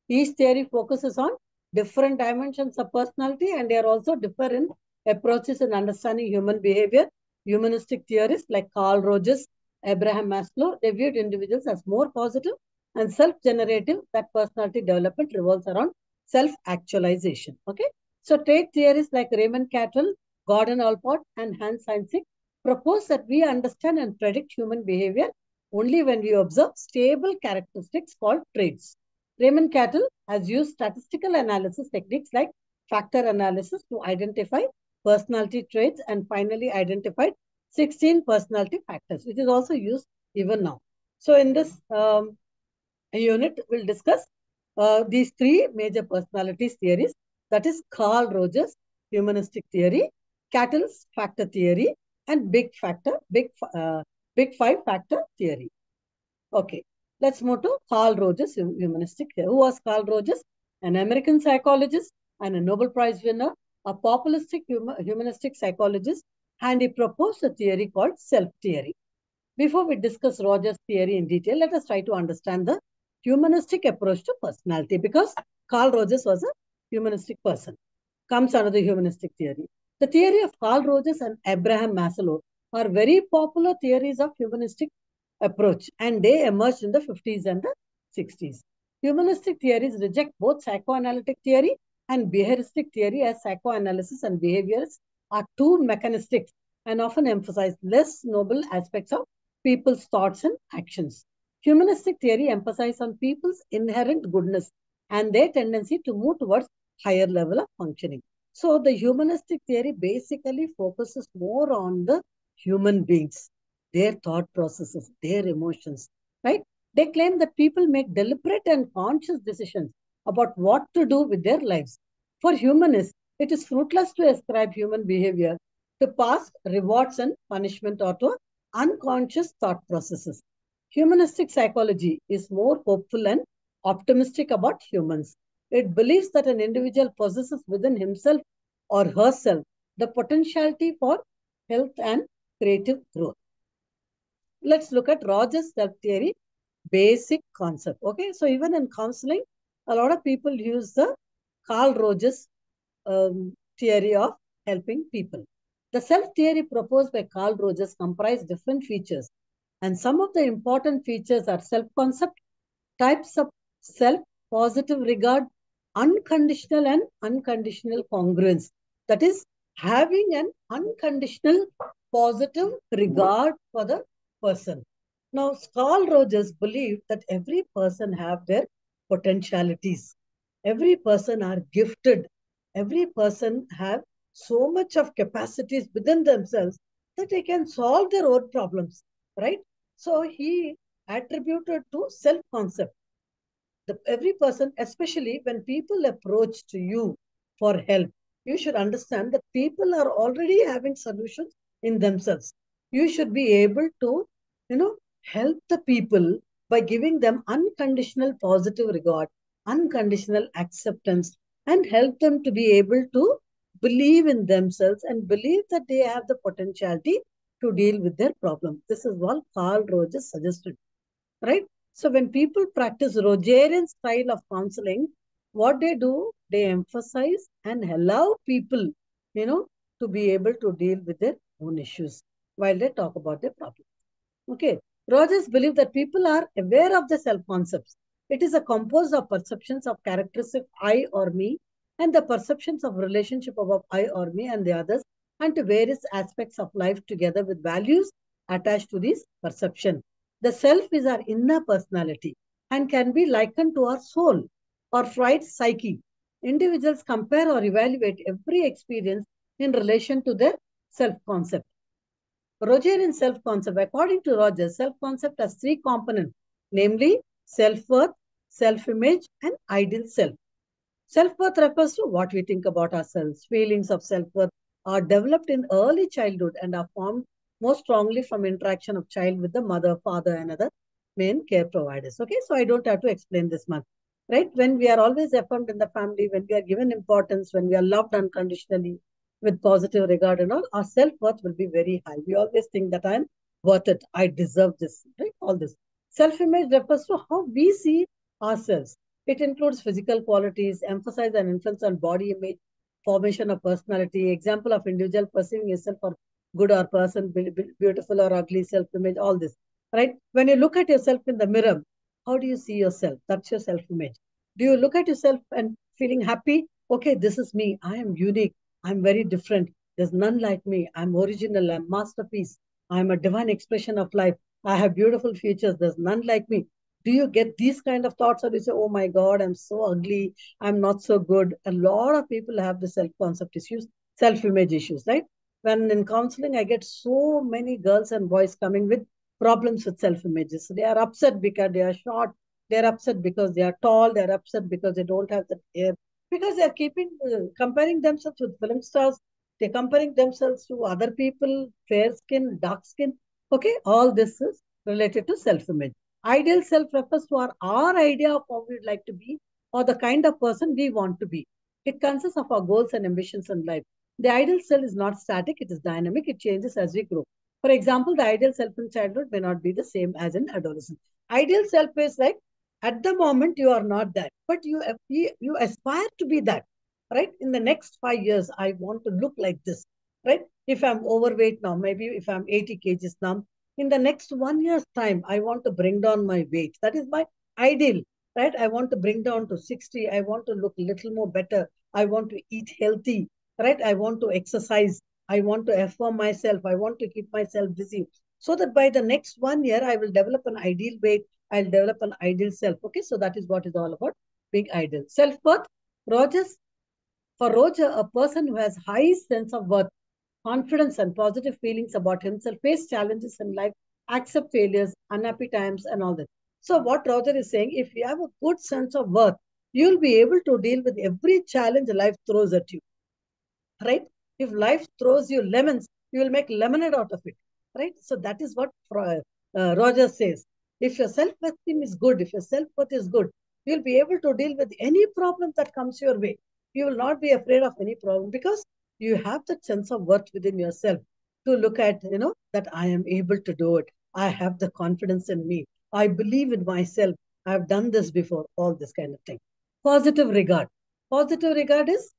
S1: Each theory focuses on different dimensions of personality and they are also different approaches in understanding human behavior. Humanistic theorists like Carl Rogers, Abraham Maslow, they viewed individuals as more positive and self-generative, that personality development revolves around self-actualization. Okay. So trait theorists like Raymond Cattell, Gordon Allport, and Hans Heinrich proposed that we understand and predict human behavior only when we observe stable characteristics called traits. Raymond Cattell has used statistical analysis techniques like factor analysis to identify personality traits and finally identified 16 personality factors, which is also used even now. So in this unit, we'll discuss these three major personalities theories. That is Carl Rogers humanistic theory, Cattell's factor theory, and big five factor theory. Okay, let's move to Carl Rogers humanistic theory. Who was Carl Rogers? An American psychologist and a Nobel Prize winner, a populistic humanistic psychologist, and he proposed a theory called self theory. Before we discuss Rogers' theory in detail, let us try to understand the humanistic approach to personality, because Carl Rogers was a humanistic person, comes under the humanistic theory. The theory of Carl Rogers and Abraham Maslow are very popular theories of humanistic approach, and they emerged in the 50s and the 60s. Humanistic theories reject both psychoanalytic theory and behavioristic theory, as psychoanalysis and behaviors are too mechanistic and often emphasize less noble aspects of people's thoughts and actions. Humanistic theory emphasizes on people's inherent goodness and their tendency to move towards higher level of functioning. So the humanistic theory basically focuses more on the human beings, their thought processes, their emotions, right? They claim that people make deliberate and conscious decisions about what to do with their lives. For humanists, it is fruitless to ascribe human behavior to past rewards and punishment or to unconscious thought processes. Humanistic psychology is more hopeful and optimistic about humans. It believes that an individual possesses within himself or herself the potentiality for health and creative growth. Let's look at Rogers' self-theory basic concept. Okay, so even in counseling, a lot of people use the Carl Rogers theory of helping people. The self-theory proposed by Carl Rogers comprise different features, and some of the important features are self-concept, types of self, positive regard, unconditional and unconditional congruence. That is, having an unconditional positive regard for the person. Now, Carl Rogers believed that every person have their potentialities. Every person are gifted. Every person have so much of capacities within themselves that they can solve their own problems, right? So he attributed to self-concept. Every person, especially when people approach to you for help, you should understand that people are already having solutions in themselves. You should be able to, help the people by giving them unconditional positive regard, unconditional acceptance, and help them to be able to believe in themselves and believe that they have the potentiality to deal with their problem. This is what Carl Rogers suggested, right? So when people practice Rogerian style of counseling, what they do, they emphasize and allow people, to be able to deal with their own issues while they talk about their problems. Okay. Rogers believed that people are aware of the self-concepts. It is a composed of perceptions of characteristic I or me and the perceptions of relationship of I or me and the others, and to various aspects of life together with values attached to this perception. The self is our inner personality and can be likened to our soul or Freud's psyche. Individuals compare or evaluate every experience in relation to their self-concept. Rogerian self-concept. According to Rogers, self-concept has three components, namely self-worth, self-image, and ideal self. Self-worth refers to what we think about ourselves. Feelings of self-worth are developed in early childhood and are formed most strongly from interaction of child with the mother, father, and other main care providers. Okay, so I don't have to explain this much. Right? When we are always affirmed in the family, when we are given importance, when we are loved unconditionally, with positive regard and all, our self-worth will be very high. We always think that I'm worth it. I deserve this, right? All this. Self-image refers to how we see ourselves. It includes physical qualities, emphasize and influence on body image, formation of personality, example of individual perceiving yourself for good or person, beautiful or ugly, self-image, all this, right? When you look at yourself in the mirror, how do you see yourself? That's your self-image. Do you look at yourself and feeling happy? Okay, this is me. I am unique. I'm very different. There's none like me. I'm original. I'm masterpiece. I'm a divine expression of life. I have beautiful features. There's none like me. Do you get these kind of thoughts, or do you say, oh my God, I'm so ugly, I'm not so good? A lot of people have the self-concept issues, self-image issues, right? When in counseling, I get so many girls and boys coming with problems with self-images. They are upset because they are short. They're upset because they are tall. They're upset because they don't have the hair. Because they're comparing themselves with film stars. They're comparing themselves to other people, fair skin, dark skin. Okay, all this is related to self-image. Ideal self refers to our idea of how we'd like to be or the kind of person we want to be. It consists of our goals and ambitions in life. The ideal self is not static, it is dynamic, it changes as we grow. For example, the ideal self in childhood may not be the same as in adolescence. Ideal self is like at the moment you are not that, but you aspire to be that, right? In the next 5 years, I want to look like this, right? If I'm overweight now, maybe if I'm 80 kgs now, in the next 1 year's time, I want to bring down my weight. That is my ideal, right? I want to bring down to 60. I want to look a little more better. I want to eat healthy, right? I want to exercise. I want to affirm myself. I want to keep myself busy. So that by the next 1 year, I will develop an ideal weight. I'll develop an ideal self. Okay, so that is what is all about being ideal. Self-worth. Rogers, for Roger, a person who has high sense of worth, confidence and positive feelings about himself, face challenges in life, accept failures, unhappy times, and all that. So, what Roger is saying, if you have a good sense of worth, you'll be able to deal with every challenge life throws at you, right? If life throws you lemons, you will make lemonade out of it, right? So, that is what Roger says. If your self-esteem is good, if your self-worth is good, you'll be able to deal with any problem that comes your way. You will not be afraid of any problem because you have that sense of worth within yourself to look at, that I am able to do it. I have the confidence in me. I believe in myself. I have done this before, all this kind of thing. Positive regard. Positive regard is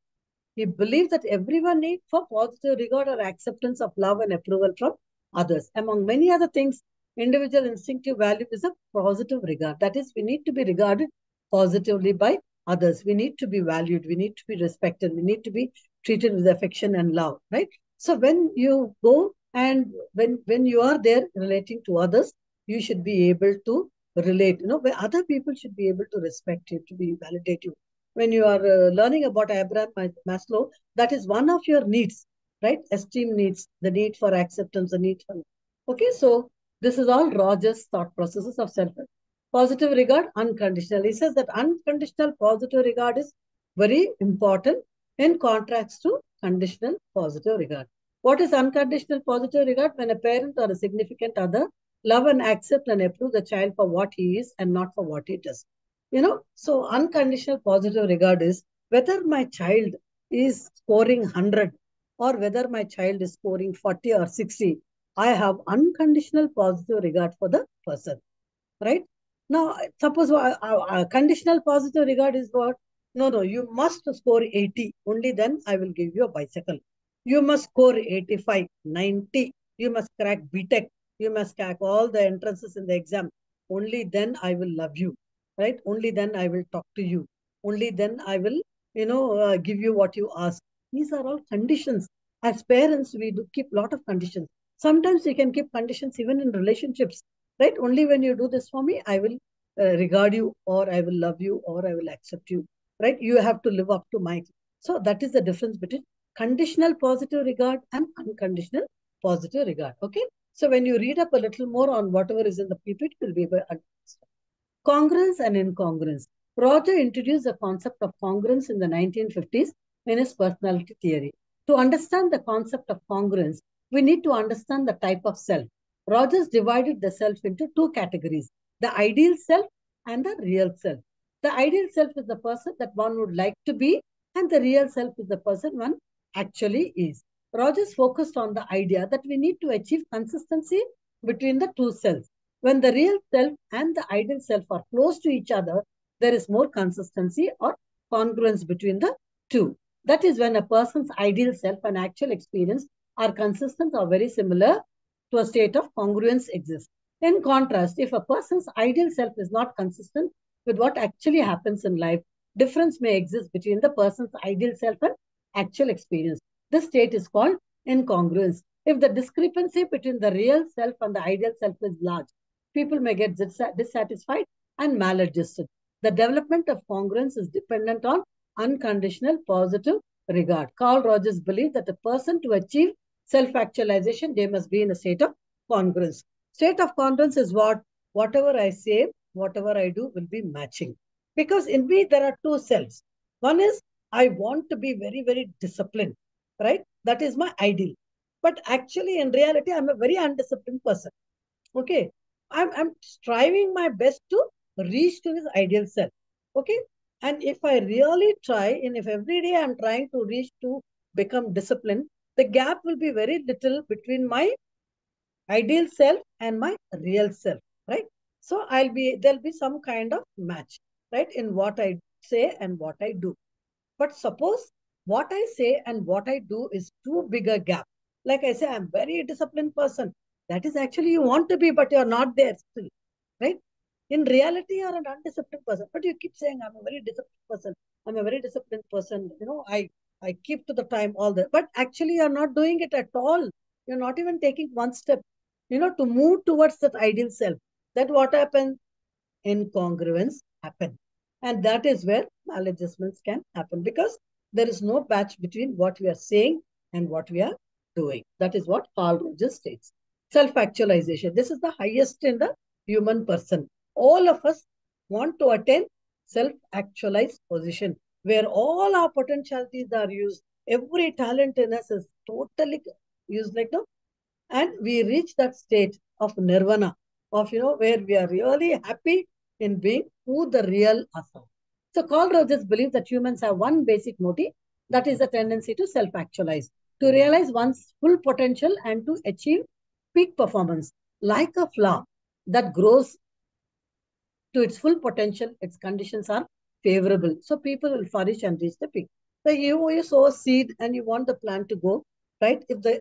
S1: he believes that everyone needs for positive regard or acceptance of love and approval from others. Among many other things, individual instinctive value is a positive regard. That is, we need to be regarded positively by others. We need to be valued. We need to be respected. We need to be treated with affection and love, right? So when you go and when you are there relating to others, you should be able to relate. Where other people should be able to respect you, to be validate you. When you are learning about Abraham Maslow, that is one of your needs, right? Esteem needs, the need for acceptance, the need for. Okay, so this is all Rogers' thought processes of self. Positive regard, unconditional. He says that unconditional positive regard is very important in contrast to conditional positive regard. What is unconditional positive regard? When a parent or a significant other love and accept and approve the child for what he is and not for what he does. So unconditional positive regard is whether my child is scoring 100 or whether my child is scoring 40 or 60, I have unconditional positive regard for the person, right? Now, suppose conditional positive regard is what? No, no, you must score 80. Only then I will give you a bicycle. You must score 85, 90. You must crack BTech. You must crack all the entrances in the exam. Only then I will love you, right? Only then I will talk to you. Only then I will, give you what you ask. These are all conditions. As parents, we do keep a lot of conditions. Sometimes we can keep conditions even in relationships, right? Only when you do this for me, I will regard you, or I will love you, or I will accept you, right? You have to live up to my. So that is the difference between conditional positive regard and unconditional positive regard. Okay. So when you read up a little more on whatever is in the PPT, you'll be able to understand. Congruence and incongruence. Roger introduced the concept of congruence in the 1950s in his personality theory. To understand the concept of congruence, we need to understand the type of self. Rogers divided the self into two categories, the ideal self and the real self. The ideal self is the person that one would like to be, and the real self is the person one actually is. Rogers focused on the idea that we need to achieve consistency between the two selves. When the real self and the ideal self are close to each other, there is more consistency or congruence between the two. That is when a person's ideal self and actual experience are consistent or very similar to a state of congruence exists. In contrast, if a person's ideal self is not consistent with what actually happens in life, difference may exist between the person's ideal self and actual experience. This state is called incongruence. If the discrepancy between the real self and the ideal self is large, people may get dissatisfied and maladjusted. The development of congruence is dependent on unconditional positive regard. Carl Rogers believed that a person to achieve self-actualization, they must be in a state of congruence. State of congruence is what? Whatever I say, whatever I do will be matching. Because in me, there are two selves. One is I want to be very, very disciplined, right? That is my ideal. But actually, in reality, I'm a very undisciplined person. Okay. I'm striving my best to reach to his ideal self. Okay. And if I really try, and if every day I'm trying to reach to become disciplined, the gap will be very little between my ideal self and my real self, right? So there'll be some kind of match, right? In what I say and what I do. But suppose what I say and what I do is too big a gap. Like I say, I'm very disciplined person. That is actually you want to be, but you're not there still, right? In reality, you're an undisciplined person, but you keep saying, I'm a very disciplined person. I'm a very disciplined person. I keep to the time, all that. But actually, you're not doing it at all. You're not even taking one step, to move towards that ideal self. That what happens? Incongruence happen. And that is where maladjustments can happen because there is no match between what we are saying and what we are doing. That is what Carl Rogers states. Self-actualization. This is the highest in the human person. All of us want to attain self-actualized position where all our potentialities are used. Every talent in us is totally used like no, and we reach that state of nirvana, of where we are really happy in being who the real us are. So Carl Rogers believes that humans have one basic motive, that is the tendency to self-actualize, to realize one's full potential and to achieve peak performance. Like a flower that grows to its full potential, its conditions are favorable. So people will flourish and reach the peak. So you sow a seed and you want the plant to go, right? If the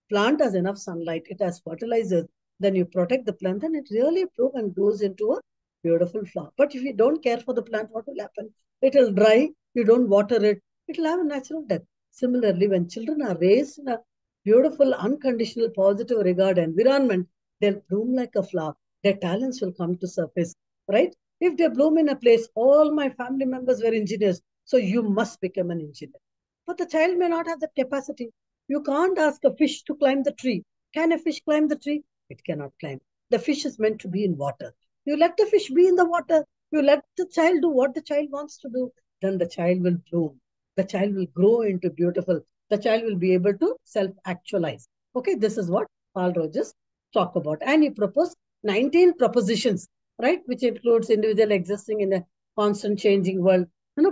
S1: plant has enough sunlight, it has fertilizers, then you protect the plant, then it really grows and grows into a beautiful flower. But if you don't care for the plant, what will happen? It will dry, you don't water it, it will have a natural death. Similarly, when children are raised in a beautiful, unconditional, positive regard environment, they'll bloom like a flower. Their talents will come to surface, right? If they bloom in a place, all my family members were engineers, so you must become an engineer. But the child may not have that capacity. You can't ask a fish to climb the tree. Can a fish climb the tree? It cannot climb. The fish is meant to be in water. You let the fish be in the water. You let the child do what the child wants to do. Then the child will bloom. The child will grow into beautiful. The child will be able to self-actualize. Okay, this is what Carl Rogers talk about. And he proposed 19 propositions, right, which includes individual existing in a constant changing world.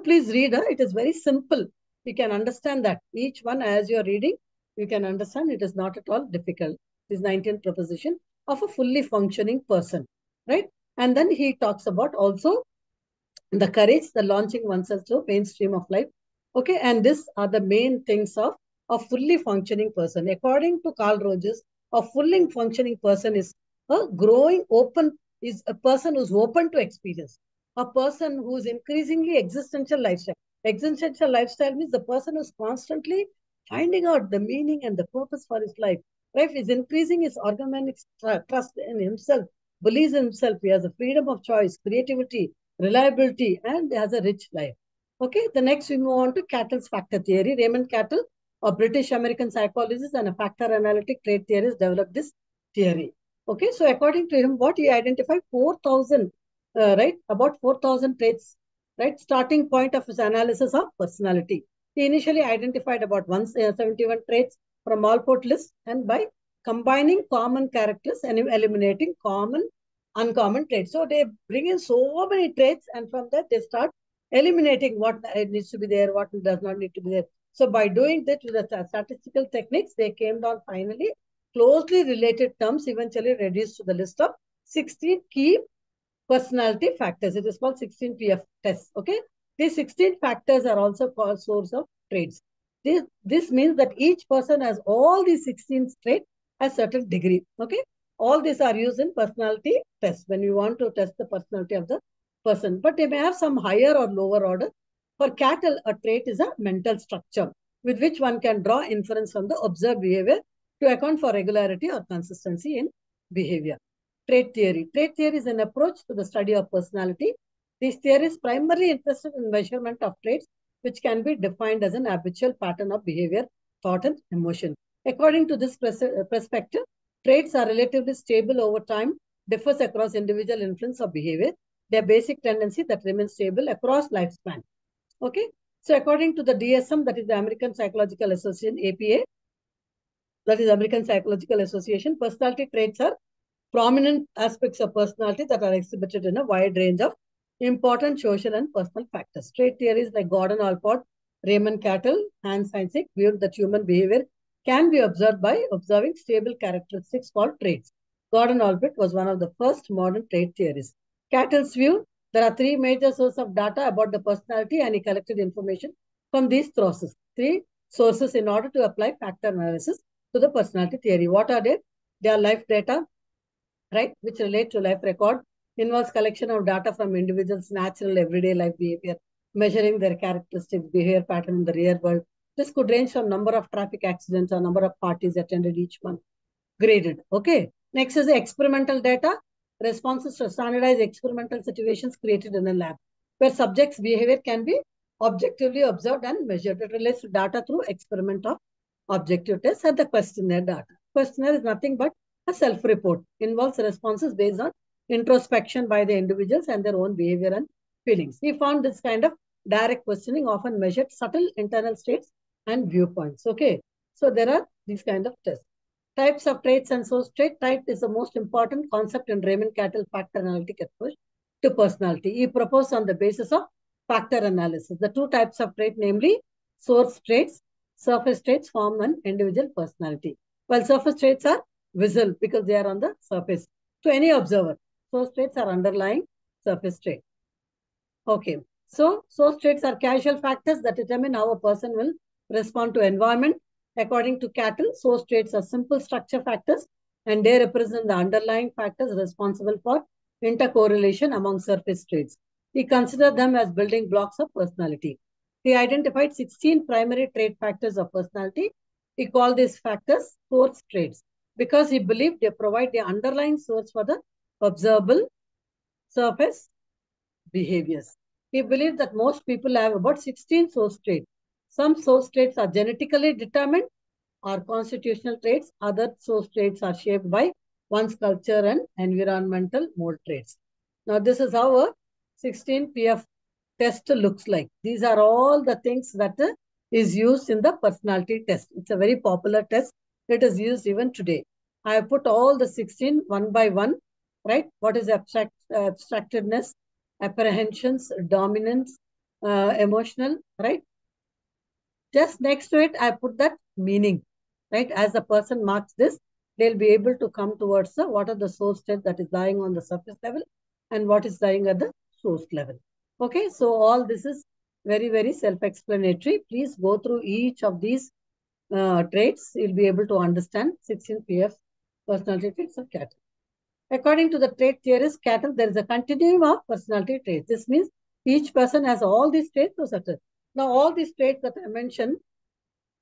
S1: Please read. It is very simple. You can understand that. Each one, as you're reading, you can understand it is not at all difficult. This 19th proposition of a fully functioning person, right? And then he talks about also the courage, the launching oneself to mainstream of life. Okay, and these are the main things of a fully functioning person. According to Carl Rogers, a fully functioning person is a growing open, is a person who's open to experience, a person who's increasingly existential lifestyle. Existential lifestyle means the person who's constantly finding out the meaning and the purpose for his life. Life is increasing his organic trust in himself, believes in himself. He has a freedom of choice, creativity, reliability, and has a rich life. Okay, the next we move on to Cattell's factor theory. Raymond Cattell, a British American psychologist and a factor analytic trait theorist, developed this theory. Okay, so according to him, what he identified 4,000, right, about 4,000 traits, right, starting point of his analysis of personality. He initially identified about 171 traits from Allport list, and by combining common characters and eliminating uncommon traits. So they bring in so many traits, and from that they start eliminating what needs to be there, what does not need to be there. So by doing that with the statistical techniques, they came down finally closely related terms, eventually reduced to the list of 16 key personality factors. It is called 16 PF tests. Okay, these 16 factors are also called source of traits. This means that each person has all these 16 traits at certain degree. Okay, all these are used in personality tests when you want to test the personality of the person, but they may have some higher or lower order. For Cattell, a trait is a mental structure. with which one can draw inference from the observed behavior to account for regularity or consistency in behavior. Trait theory. Trait theory is an approach to the study of personality. This theory is primarily interested in measurement of traits which can be defined as an habitual pattern of behavior, thought, and emotion. According to this perspective, traits are relatively stable over time, differs across individual influence of behavior. Their basic tendency that remains stable across lifespan. Okay. So according to the DSM, that is the American Psychological Association, APA, that is American Psychological Association, personality traits are prominent aspects of personality that are exhibited in a wide range of important social and personal factors. Trait theories like Gordon Allport, Raymond Cattell, Hans Heinrich viewed that human behavior can be observed by observing stable characteristics called traits. Gordon Allport was one of the first modern trait theorists. Cattell's view, there are three major sources of data about the personality, and he collected information from these sources. Three sources in order to apply factor analysis to the personality theory. What are they? They are life data, right, which relate to life record, involves collection of data from individuals' natural everyday life behavior, measuring their characteristics, behavior pattern in the real world. This could range from number of traffic accidents or number of parties attended each month, graded. Okay. Next is the experimental data, responses to standardized experimental situations created in a lab, where subjects' behavior can be objectively observed and measured. It relates to data through experiment of objective tests and the questionnaire data. Questionnaire is nothing but a self-report, involves responses based on introspection by the individuals and their own behavior and feelings. We found this kind of direct questioning often measured subtle internal states and viewpoints. Okay. So there are these kind of tests. Types of traits and source trait. Type is the most important concept in Raymond Cattell factor analytic approach to personality. He proposed on the basis of factor analysis. The two types of trait, namely source traits, surface traits, form an individual personality. While surface traits are visible because they are on the surface to any observer. Source traits are underlying surface trait. Okay. So source traits are causal factors that determine how a person will respond to environment. According to Cattell, source traits are simple structure factors and they represent the underlying factors responsible for intercorrelation among surface traits. He considered them as building blocks of personality. He identified 16 primary trait factors of personality. He called these factors source traits because he believed they provide the underlying source for the observable surface behaviors. He believed that most people have about 16 source traits. Some source traits are genetically determined or constitutional traits. Other source traits are shaped by one's culture and environmental mode traits. Now, this is how a 16 PF test looks like. These are all the things that is used in the personality test. It's a very popular test. It is used even today. I have put all the 16 one by one, right? What is abstractedness, apprehensions, dominance, emotional, right? Just next to it, I put that meaning, right? As the person marks this, they'll be able to come towards what are the source state that is lying on the surface level and what is lying at the source level. Okay, so all this is very, very self-explanatory. Please go through each of these traits. You'll be able to understand 16 PF personality traits of Cattell. According to the trait theorist Cattell, there is a continuum of personality traits. This means each person has all these traits to settle. Now, all these traits that I mentioned,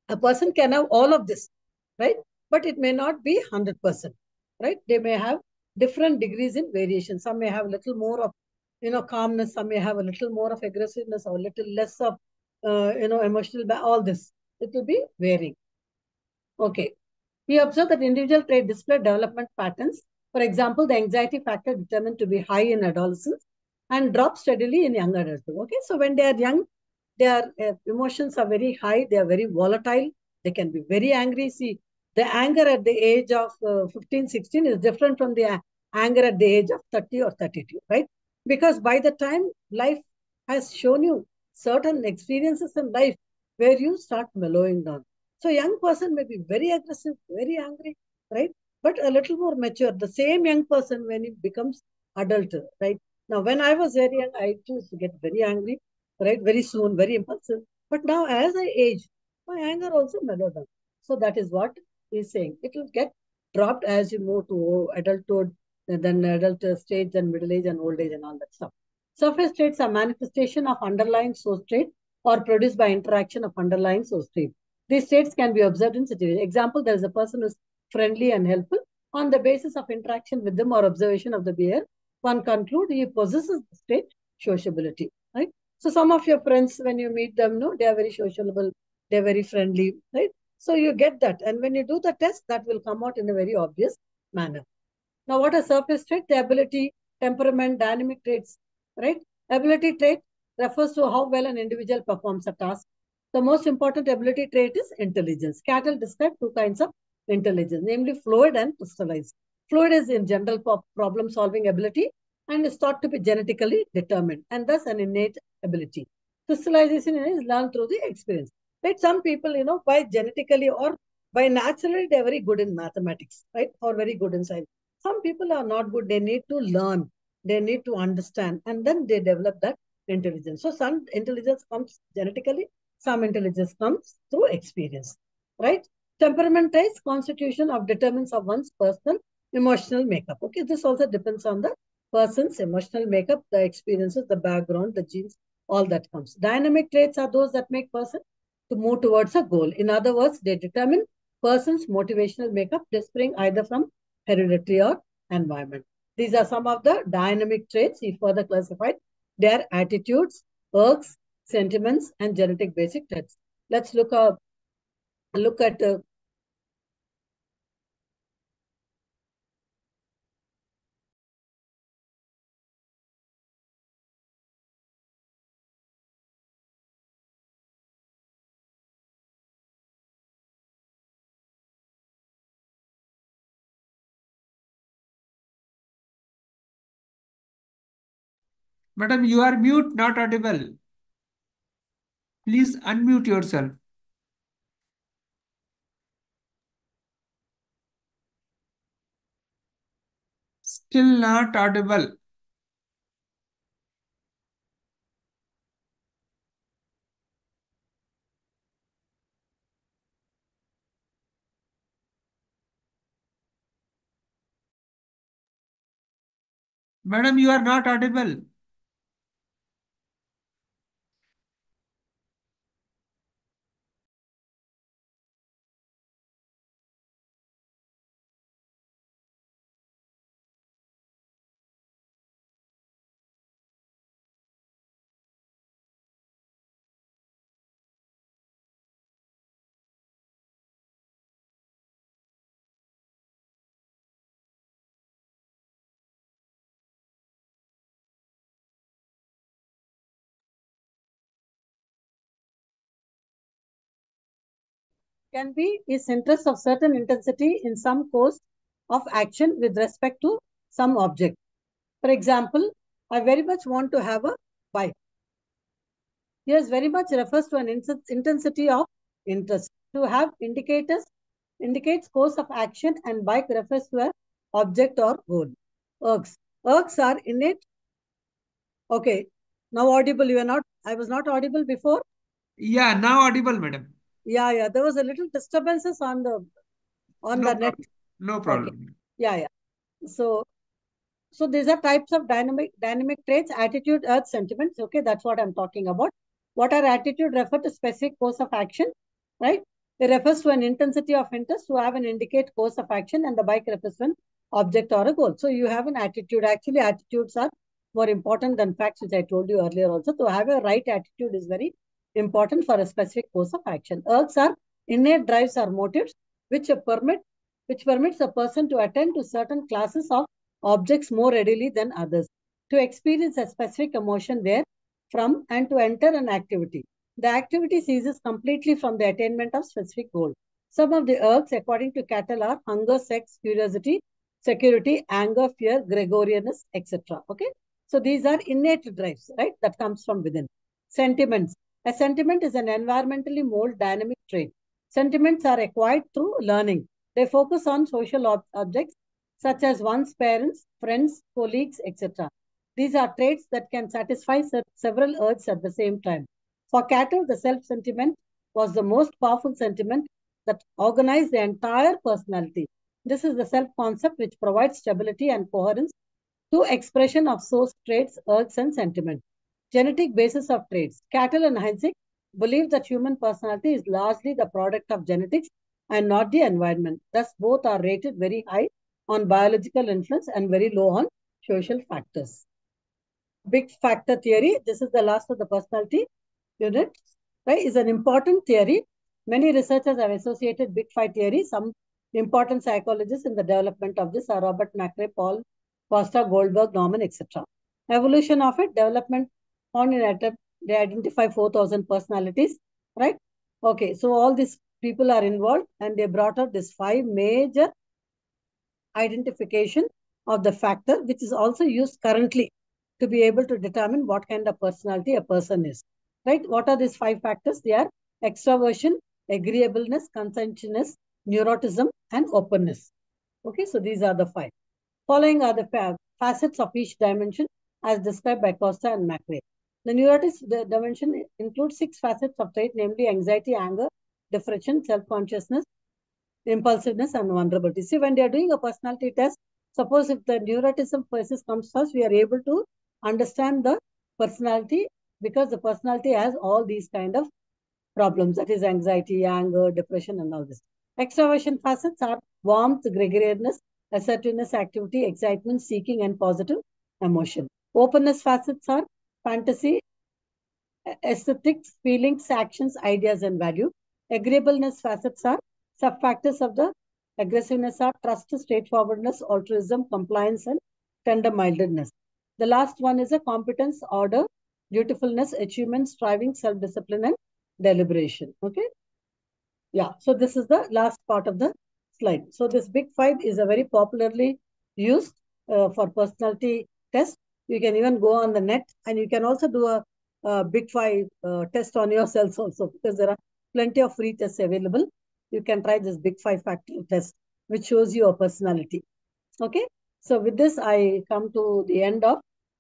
S1: a person can have all of this, right? But it may not be 100%, right? They may have different degrees in variation. Some may have a little more of, calmness. Some may have a little more of aggressiveness or a little less of, emotional, all this. It will be varying. Okay. We observe that individual trait display development patterns. For example, the anxiety factor determined to be high in adolescence and drop steadily in young adulthood. Okay, so when they are young, their emotions are very high. They are very volatile. They can be very angry. See, the anger at the age of 15, 16 is different from the anger at the age of 30 or 32, right? Because by the time life has shown you certain experiences in life where you start mellowing down. So young person may be very aggressive, very angry, right? But a little more mature. The same young person when he becomes adult, right? Now, when I was very young, I used to get very angry, right? Very soon, very impulsive. But now as I age, my anger also mellowed down. So that is what he's saying. It will get dropped as you move to adulthood, then adult stage, then middle age and old age and all that stuff. Surface traits are manifestation of underlying source trait or produced by interaction of underlying source trait. These traits can be observed in situations. Example, there is a person who is friendly and helpful. On the basis of interaction with them or observation of the behavior, one conclude he possesses the trait sociability, right? So some of your friends, when you meet them, no, they are very sociable, they are very friendly, right? So you get that. And when you do the test, that will come out in a very obvious manner. Now, what are surface traits? The ability, temperament, dynamic traits, right? Ability trait refers to how well an individual performs a task. The most important ability trait is intelligence. Cattell described two kinds of intelligence, namely fluid and crystallized. Fluid is in general problem-solving ability and is thought to be genetically determined and thus an innate ability. Crystallization is learned through the experience. Right? Some people, by genetically or by naturally, they're very good in mathematics, right? Or very good in science. Some people are not good. They need to learn. They need to understand. And then they develop that intelligence. So some intelligence comes genetically. Some intelligence comes through experience. Right? Temperament traits, constitution of determines of one's personal emotional makeup. Okay. This also depends on the person's emotional makeup, the experiences, the background, the genes, all that comes. Dynamic traits are those that make person to move towards a goal. In other words, they determine person's motivational makeup differing either from hereditary or environment. These are some of the dynamic traits he further classified. Their attitudes, perks, sentiments, and genetic basic traits. Let's look at
S2: Madam, you are mute, not audible. Please unmute yourself. Still not audible. Madam, you are not audible.
S1: can be is interest of certain intensity in some course of action with respect to some object. For example, I very much want to have a bike. Here's very much refers to an intensity of interest. To have indicates course of action and bike refers to an object or goal. Ergs. Ergs are innate. Okay. Now audible. You are not. I was not audible before.
S2: Yeah, now audible, madam.
S1: Yeah. There was a little disturbances on the net.
S2: No
S1: Okay.
S2: problem.
S1: Yeah. So these are types of dynamic traits, attitude, earth, sentiments. Okay, that's what I'm talking about. What are attitude refer to specific course of action, right? It refers to an intensity of interest to have an indicate course of action, and the bike refers to an object or a goal. So you have an attitude. Actually, attitudes are more important than facts, which I told you earlier also. To have a right attitude is very important for a specific course of action. Earths are innate drives or motives which permits a person to attend to certain classes of objects more readily than others, to experience a specific emotion there from and to enter an activity. The activity ceases completely from the attainment of specific goal. Some of the urges, according to Cattell, are hunger, sex, curiosity, security, anger, fear, gregarious, etc. Okay, so these are innate drives, right? That comes from within. Sentiments. A sentiment is an environmentally molded dynamic trait. Sentiments are acquired through learning. They focus on social objects such as one's parents, friends, colleagues, etc. These are traits that can satisfy several urges at the same time. For Cato, the self-sentiment was the most powerful sentiment that organized the entire personality. This is the self-concept which provides stability and coherence to expression of source traits, urges, and sentiment. Genetic basis of traits. Cattell and Heinzig believe that human personality is largely the product of genetics and not the environment. Thus, both are rated very high on biological influence and very low on social factors. Big factor theory, this is the last of the personality unit, right, is an important theory. Many researchers have associated big five theory. Some important psychologists in the development of this are Robert McRae, Paul Costa, Goldberg, Norman, etc. Evolution of it, development on an attempt, they identify 4,000 personalities, right? Okay, so all these people are involved and they brought out this five major identification of the factor, which is also used currently to be able to determine what kind of personality a person is. Right? What are these five factors? They are extraversion, agreeableness, conscientiousness, neuroticism, and openness. Okay, so these are the five. Following are the facets of each dimension as described by Costa and McRae. The neurotic dimension includes 6 facets of trait, namely anxiety, anger, depression, self-consciousness, impulsiveness, and vulnerability. See, when they are doing a personality test, suppose if the neuroticism phases comes first, we are able to understand the personality because the personality has all these kind of problems, that is anxiety, anger, depression, and all this. Extraversion facets are warmth, gregarious, assertiveness, activity, excitement, seeking, and positive emotion. Openness facets are fantasy, aesthetics, feelings, actions, ideas, and value. Agreeableness facets are sub-factors of the aggressiveness are trust, straightforwardness, altruism, compliance, and tender-mindedness. The last one is a competence, order, dutifulness, achievement, striving, self-discipline, and deliberation. Okay. Yeah. So this is the last part of the slide. So this big five is a very popularly used for personality test. You can even go on the net and you can also do a big five test on yourselves also, because there are plenty of free tests available. You can try this big five factor test, which shows your personality. Okay. So with this, I come to the end of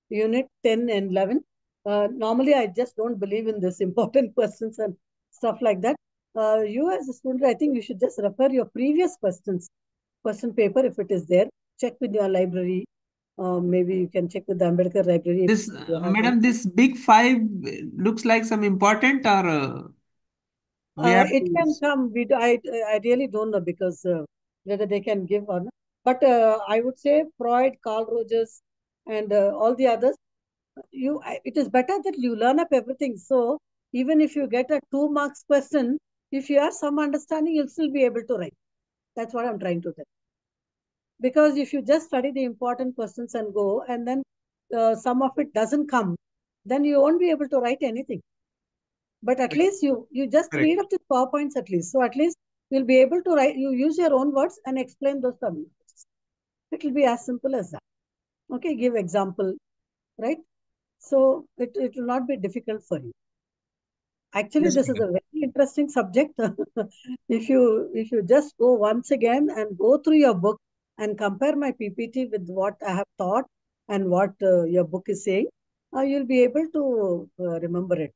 S1: unit 10 and 11. Normally, I just don't believe in this important questions and stuff like that. You as a student, I think you should just refer your previous question paper if it is there. Check with your library. Maybe you can check with the Ambedkar library if
S2: This,
S1: you have one.
S2: madam, this big five looks like some important, or we have
S1: It
S2: to.
S1: can come. I really don't know because whether they can give or not. But I would say Freud, Carl Rogers, and all the others. It is better that you learn up everything. So even if you get a 2 marks question, if you have some understanding, you'll still be able to write. That's what I'm trying to tell. Because if you just study the important questions and go, and then some of it doesn't come, then you won't be able to write anything. But at least you just
S2: Correct.
S1: read up the PowerPoints at least. So at least you'll be able to write, you use your own words and explain those terminologies. It will be as simple as that. Okay, give example, right? So it will not be difficult for you. Actually,
S2: Yes,
S1: this is a
S2: madam.
S1: very interesting subject. If you just go once again and go through your book and compare my PPT with what I have taught and what your book is saying, you'll be able to remember it.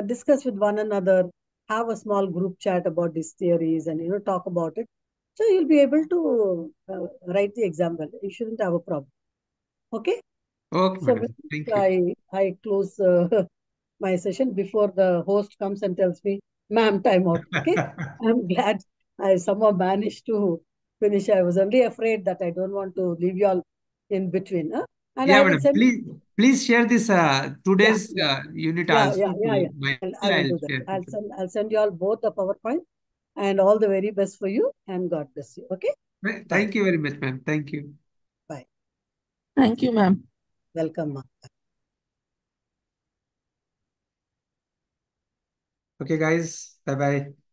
S1: Discuss with one another, have a small group chat about these theories, and talk about it. So you'll be able to write the exam well. You shouldn't have a problem. Okay.
S2: Okay,
S1: So with
S2: madam. Thank
S1: this,
S2: you.
S1: I close my session before the host comes and tells me, "Ma'am, time out." Okay, I'm glad I somehow managed to finish. I was only afraid that I don't want to leave you all in between. Huh? And
S2: Yeah,
S1: I will
S2: madam.
S1: send.
S2: Please share this
S1: Yeah,
S2: today's
S1: yeah,
S2: unit
S1: yeah,
S2: also
S1: yeah, yeah,
S2: to
S1: yeah.
S2: my
S1: I
S2: email.
S1: will
S2: I'll
S1: do that.
S2: share
S1: I'll
S2: it.
S1: send you all both the PowerPoint, and all the very best for you. And God bless you. Okay, bye,
S2: Thank you very much, ma'am. Thank you.
S1: bye.
S3: Thank you, ma'am.
S1: Welcome, ma'am.
S2: Okay, guys. Bye bye.